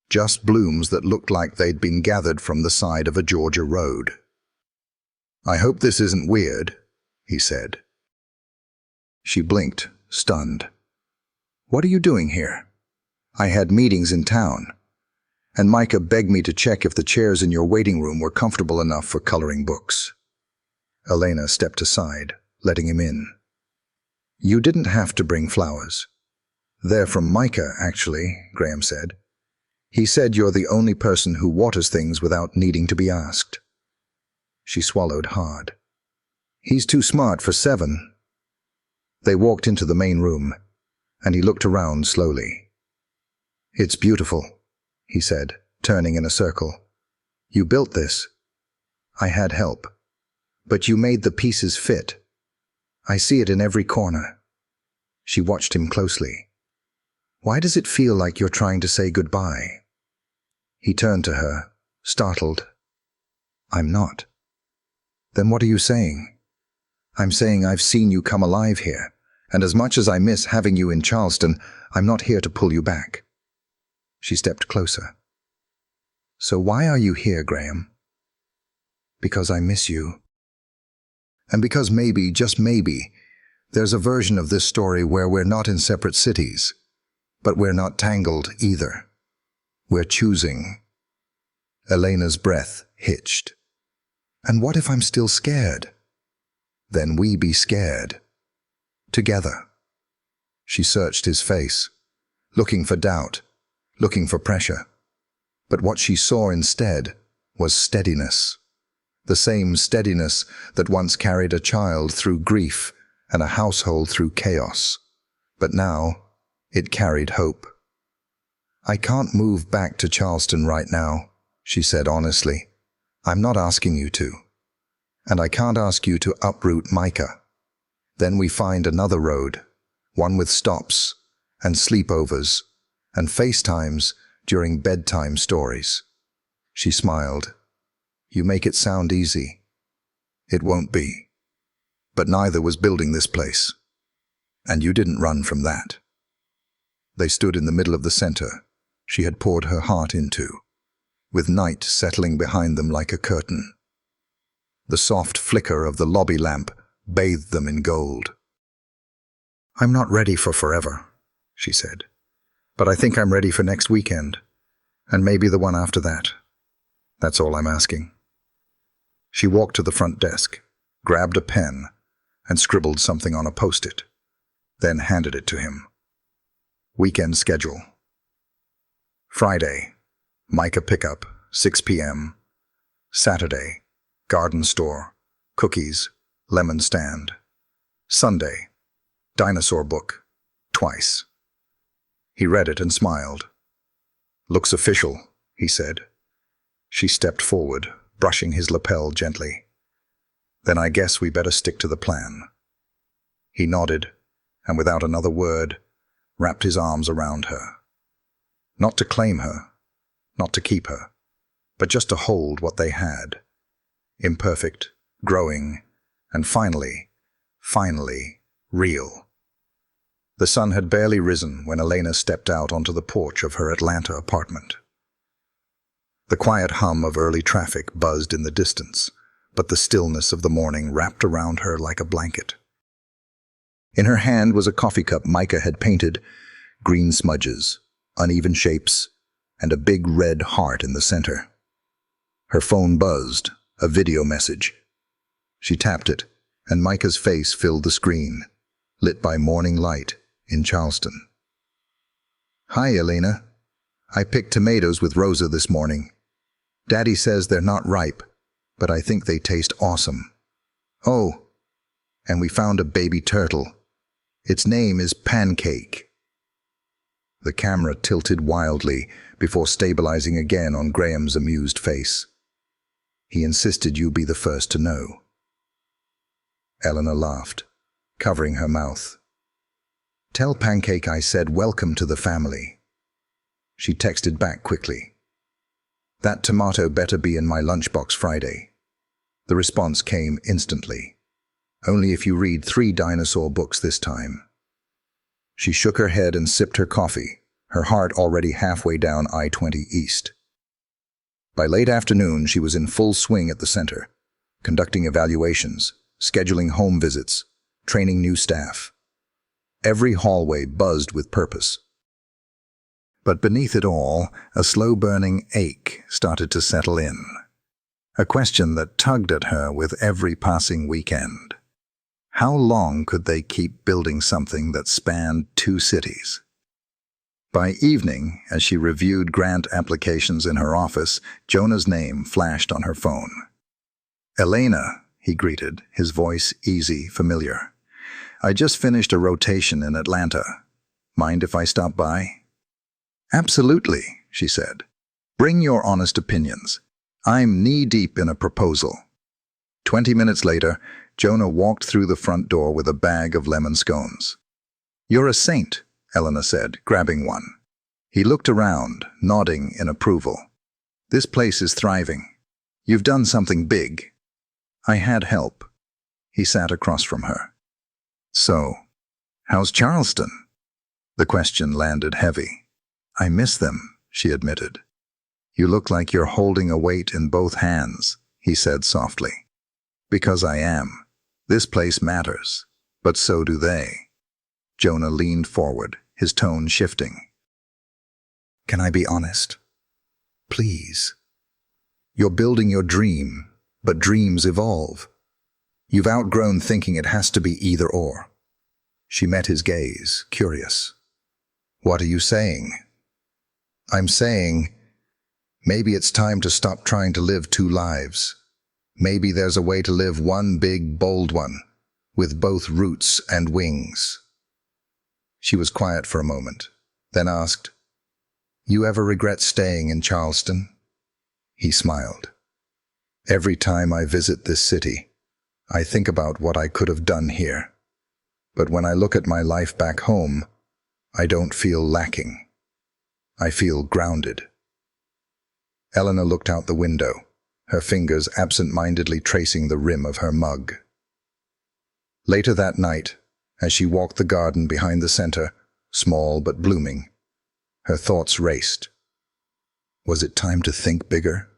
Just blooms that looked like they'd been gathered from the side of a Georgia road. "I hope this isn't weird," he said. She blinked, stunned. "What are you doing here? I had meetings in town, and Micah begged me to check if the chairs in your waiting room were comfortable enough for coloring books." Elena stepped aside, letting him in. "You didn't have to bring flowers. They're from Micah, actually," Graham said. "He said you're the only person who waters things without needing to be asked." She swallowed hard. "He's too smart for 7. They walked into the main room, and he looked around slowly. "It's beautiful," he said, turning in a circle. "You built this." "I had help. But you made the pieces fit. I see it in every corner." She watched him closely. "Why does it feel like you're trying to say goodbye?" He turned to her, startled. "I'm not." "Then what are you saying?" "I'm saying I've seen you come alive here, and as much as I miss having you in Charleston, I'm not here to pull you back." She stepped closer. "So why are you here, Graham?" "Because I miss you. And because maybe, just maybe, there's a version of this story where we're not in separate cities, but we're not tangled either. We're choosing." Elena's breath hitched. "And what if I'm still scared?" "Then we be scared. Together." She searched his face, looking for doubt, looking for pressure. But what she saw instead was steadiness. The same steadiness that once carried a child through grief and a household through chaos. But now, it carried hope. "I can't move back to Charleston right now," she said honestly. "I'm not asking you to. And I can't ask you to uproot Micah. Then we find another road, one with stops and sleepovers and FaceTimes during bedtime stories." She smiled. "You make it sound easy. It won't be. But neither was building this place. And you didn't run from that." They stood in the middle of the center she had poured her heart into, with night settling behind them like a curtain. The soft flicker of the lobby lamp bathed them in gold. "I'm not ready for forever," she said. "But I think I'm ready for next weekend, and maybe the one after that. That's all I'm asking." She walked to the front desk, grabbed a pen, and scribbled something on a post-it, then handed it to him. Weekend schedule. Friday, Micah pickup, 6 p.m. Saturday, garden store, cookies, lemon stand. Sunday, dinosaur book, twice. He read it and smiled. "Looks official," he said. She stepped forward, brushing his lapel gently. "Then I guess we better stick to the plan." He nodded, and without another word, wrapped his arms around her. Not to claim her, not to keep her, but just to hold what they had. Imperfect, growing, and finally, real. The sun had barely risen when Elena stepped out onto the porch of her Atlanta apartment. The quiet hum of early traffic buzzed in the distance, but the stillness of the morning wrapped around her like a blanket. In her hand was a coffee cup Micah had painted, green smudges, uneven shapes, and a big red heart in the center. Her phone buzzed, a video message. She tapped it, and Micah's face filled the screen, lit by morning light in Charleston. "Hi, Elena. I picked tomatoes with Rosa this morning. Daddy says they're not ripe, but I think they taste awesome. Oh, and we found a baby turtle. Its name is Pancake." The camera tilted wildly before stabilizing again on Graham's amused face. "He insisted you be the first to know." Eleanor laughed, covering her mouth. "Tell Pancake I said welcome to the family." She texted back quickly. "That tomato better be in my lunchbox Friday." The response came instantly. "Only if you read 3 dinosaur books this time." She shook her head and sipped her coffee, her heart already halfway down I-20 East. By late afternoon, she was in full swing at the center, conducting evaluations, scheduling home visits, training new staff. Every hallway buzzed with purpose. But beneath it all, a slow-burning ache started to settle in. A question that tugged at her with every passing weekend. How long could they keep building something that spanned 2 cities? By evening, as she reviewed grant applications in her office, Jonah's name flashed on her phone. "Elena," he greeted, his voice easy, familiar. "I just finished a rotation in Atlanta. Mind if I stop by?" "Absolutely," she said. "Bring your honest opinions. I'm knee-deep in a proposal." 20 minutes later, Jonah walked through the front door with a bag of lemon scones. "You're a saint," Elena said, grabbing one. He looked around, nodding in approval. "This place is thriving. You've done something big." "I had help." He sat across from her. "So, how's Charleston?" The question landed heavy. "I miss them," she admitted. "You look like you're holding a weight in both hands," he said softly. "Because I am. This place matters, but so do they." Jonah leaned forward, his tone shifting. "Can I be honest? Please. You're building your dream, but dreams evolve. You've outgrown thinking it has to be either or." She met his gaze, curious. "What are you saying?" "I'm saying, maybe it's time to stop trying to live 2 lives. Maybe there's a way to live one big, bold one, with both roots and wings." She was quiet for a moment, then asked, "You ever regret staying in Charleston?" He smiled. "Every time I visit this city, I think about what I could have done here. But when I look at my life back home, I don't feel lacking. I feel grounded." Elena looked out the window, her fingers absent-mindedly tracing the rim of her mug. Later that night, as she walked the garden behind the center, small but blooming, her thoughts raced. Was it time to think bigger?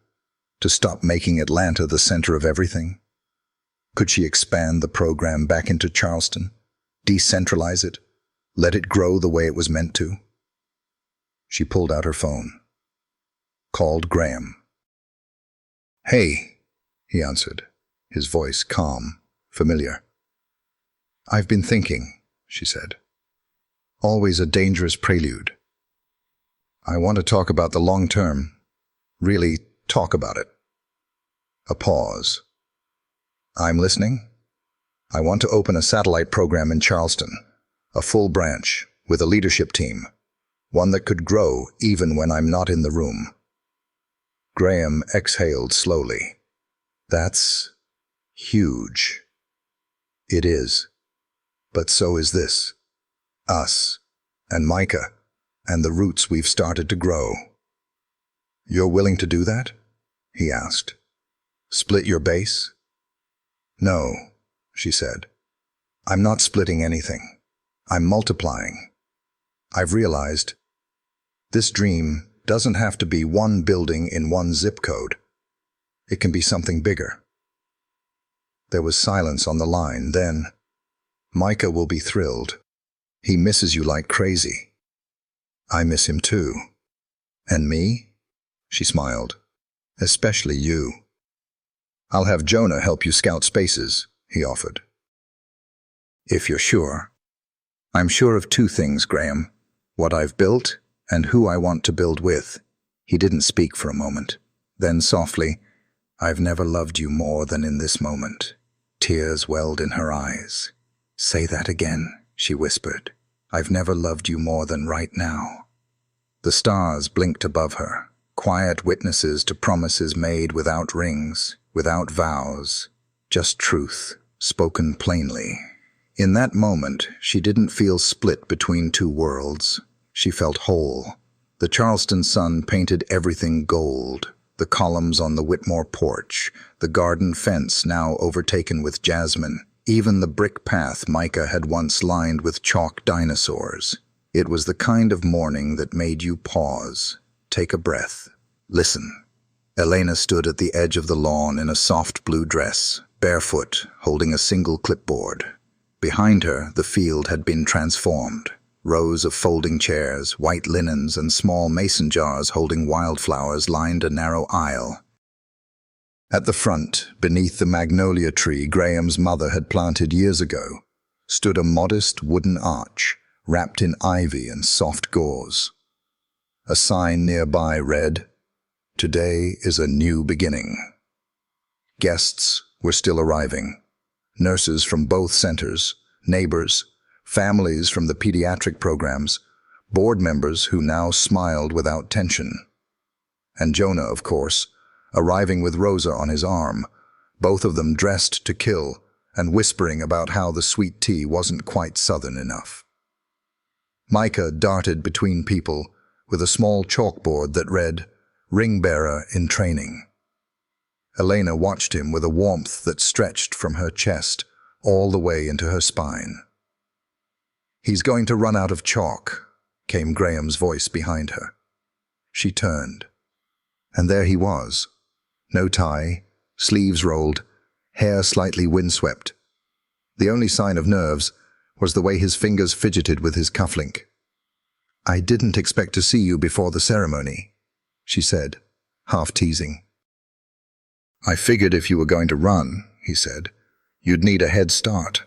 To stop making Atlanta the center of everything? Could she expand the program back into Charleston? Decentralize it? Let it grow the way it was meant to? She pulled out her phone. Called Graham. "Hey," he answered, his voice calm, familiar. "I've been thinking," she said. "Always a dangerous prelude. I want to talk about the long term. Really talk about it." A pause. "I'm listening. I want to open a satellite program in Charleston, a full branch, with a leadership team, one that could grow even when I'm not in the room." Graham exhaled slowly. "That's huge." "It is. But so is this. Us, and Micah, and the roots we've started to grow." "You're willing to do that?" he asked. "Split your base?" "No," she said. "I'm not splitting anything. I'm multiplying. I've realized this dream doesn't have to be one building in one zip code. It can be something bigger." There was silence on the line, then, "Micah will be thrilled. He misses you like crazy." "I miss him too." "And me?" She smiled. "Especially you." "I'll have Jonah help you scout spaces," he offered. "If you're sure." "I'm sure of 2 things, Graham. What I've built and who I want to build with." He didn't speak for a moment. Then softly, "I've never loved you more than in this moment." Tears welled in her eyes. "Say that again," she whispered. "I've never loved you more than right now." The stars blinked above her, quiet witnesses to promises made without rings, without vows, just truth, spoken plainly. In that moment, she didn't feel split between 2 worlds. She felt whole. The Charleston sun painted everything gold, the columns on the Whitmore porch, the garden fence now overtaken with jasmine, even the brick path Micah had once lined with chalk dinosaurs. It was the kind of morning that made you pause, take a breath, listen. Elena stood at the edge of the lawn in a soft blue dress, barefoot, holding a single clipboard. Behind her, the field had been transformed. Rows of folding chairs, white linens, and small mason jars holding wildflowers lined a narrow aisle. At the front, beneath the magnolia tree Graham's mother had planted years ago, stood a modest wooden arch, wrapped in ivy and soft gauze. A sign nearby read, "Today is a new beginning." Guests were still arriving. Nurses from both centers, neighbors, families from the pediatric programs, board members who now smiled without tension. And Jonah, of course, arriving with Rosa on his arm, both of them dressed to kill and whispering about how the sweet tea wasn't quite southern enough. Micah darted between people with a small chalkboard that read, "Ring bearer in training." Elena watched him with a warmth that stretched from her chest all the way into her spine. "He's going to run out of chalk," came Graham's voice behind her. She turned, and there he was. No tie, sleeves rolled, hair slightly windswept. The only sign of nerves was the way his fingers fidgeted with his cufflink. "I didn't expect to see you before the ceremony," she said, half teasing. "I figured if you were going to run," he said, "you'd need a head start."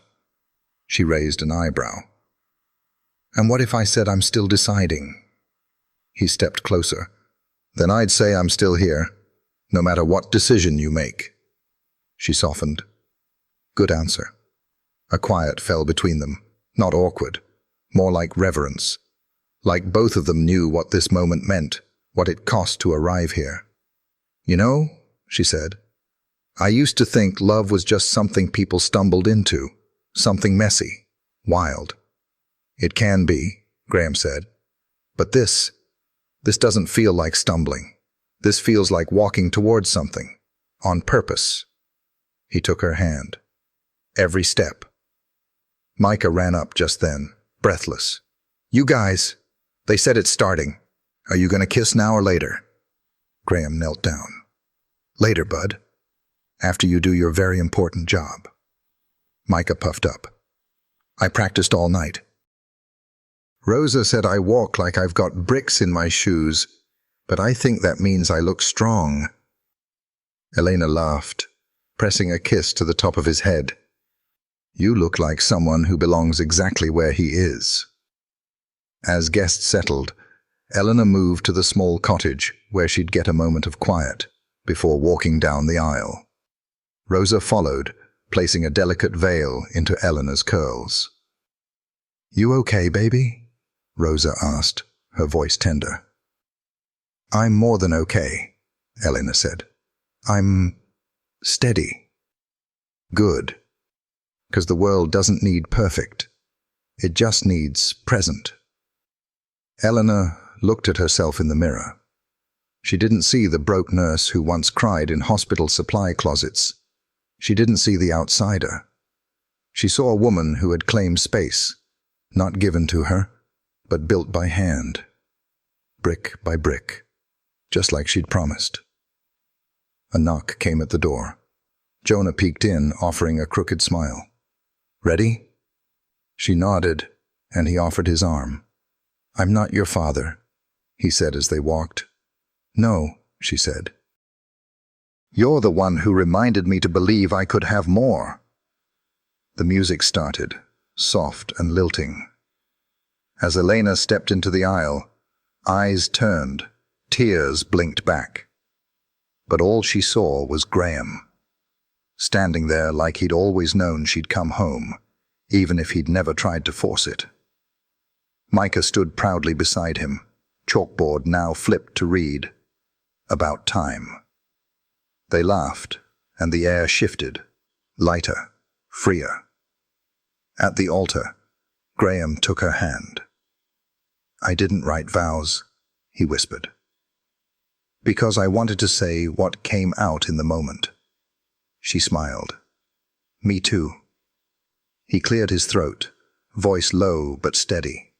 She raised an eyebrow. "And what if I said I'm still deciding?" He stepped closer. "Then I'd say I'm still here, no matter what decision you make." She softened. "Good answer." A quiet fell between them, not awkward, more like reverence. Like both of them knew what this moment meant, what it cost to arrive here. "You know," she said, "I used to think love was just something people stumbled into, something messy, wild." "It can be," Graham said. "But this doesn't feel like stumbling. This feels like walking towards something, on purpose." He took her hand. Every step. Micah ran up just then, breathless. "You guys, they said it's starting. Are you going to kiss now or later?" Graham knelt down. "Later, bud. After you do your very important job." Micah puffed up. "I practiced all night." "Rosa said I walk like I've got bricks in my shoes, but I think that means I look strong." Elena laughed, pressing a kiss to the top of his head. "You look like someone who belongs exactly where he is." As guests settled, Eleanor moved to the small cottage where she'd get a moment of quiet before walking down the aisle. Rosa followed, placing a delicate veil into Eleanor's curls. "You okay, baby?" Rosa asked, her voice tender. "I'm more than okay," Eleanor said. "I'm steady." "Good. Because the world doesn't need perfect. It just needs present." Eleanor looked at herself in the mirror. She didn't see the broke nurse who once cried in hospital supply closets. She didn't see the outsider. She saw a woman who had claimed space, not given to her, but built by hand, brick by brick, just like she'd promised. A knock came at the door. Jonah peeked in, offering a crooked smile. "Ready?" She nodded, and he offered his arm. "I'm not your father," he said as they walked. "No," she said. "You're the one who reminded me to believe I could have more." The music started, soft and lilting. As Elena stepped into the aisle, eyes turned, tears blinked back. But all she saw was Graham, standing there like he'd always known she'd come home, even if he'd never tried to force it. Micah stood proudly beside him, chalkboard now flipped to read, "About time." They laughed, and the air shifted, lighter, freer. At the altar, Graham took her hand. "I didn't write vows," he whispered, "because I wanted to say what came out in the moment." She smiled. "Me too." He cleared his throat, voice low but steady.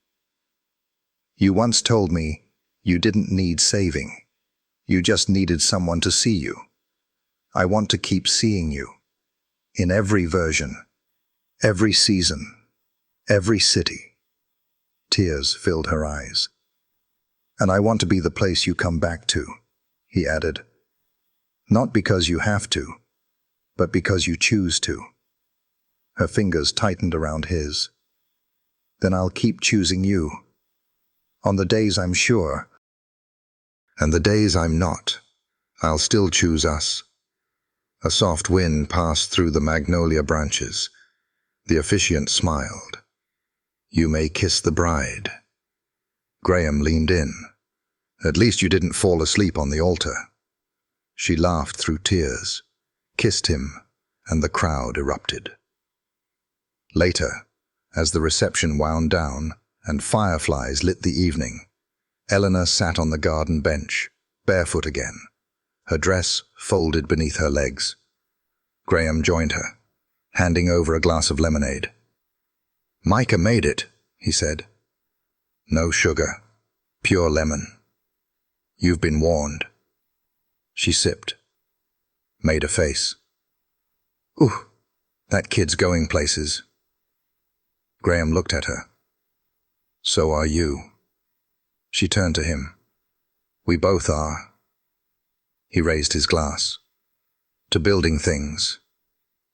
"You once told me you didn't need saving. You just needed someone to see you. I want to keep seeing you. In every version. Every season, every city. Tears filled her eyes. And I want to be the place you come back to, he added. Not because you have to, but because you choose to. Her fingers tightened around his. Then I'll keep choosing you. On the days I'm sure. And the days I'm not, I'll still choose us. A soft wind passed through the magnolia branches. The officiant smiled. You may kiss the bride. Graham leaned in. At least you didn't fall asleep on the altar. She laughed through tears, kissed him, and the crowd erupted. Later, as the reception wound down and fireflies lit the evening, Eleanor sat on the garden bench, barefoot again, her dress folded beneath her legs. Graham joined her, handing over a glass of lemonade. Micah made it, he said. No sugar, pure lemon. You've been warned. She sipped, made a face. Ooh, that kid's going places. Graham looked at her. So are you. She turned to him. We both are. He raised his glass. To building things,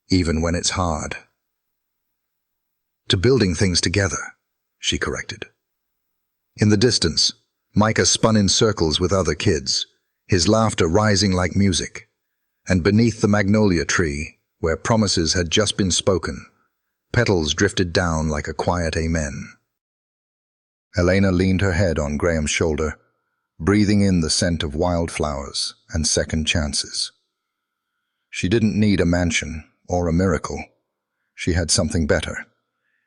even when it's hard. To building things together, she corrected. In the distance, Micah spun in circles with other kids, his laughter rising like music. And beneath the magnolia tree, where promises had just been spoken, petals drifted down like a quiet amen. Elena leaned her head on Graham's shoulder, breathing in the scent of wildflowers and second chances. She didn't need a mansion or a miracle. She had something better.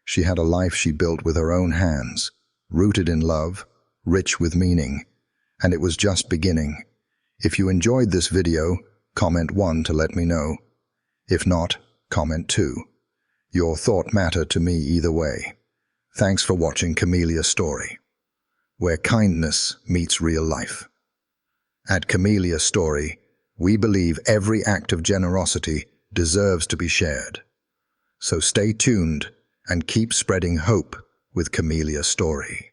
She had a life she built with her own hands, rooted in love, rich with meaning, and it was just beginning. If you enjoyed this video, comment 1 to let me know. If not, comment 2. Your thought mattered to me either way. Thanks for watching Camillia Story, where kindness meets real life. At Camillia Story, we believe every act of generosity deserves to be shared. So stay tuned and keep spreading hope with Camillia Story.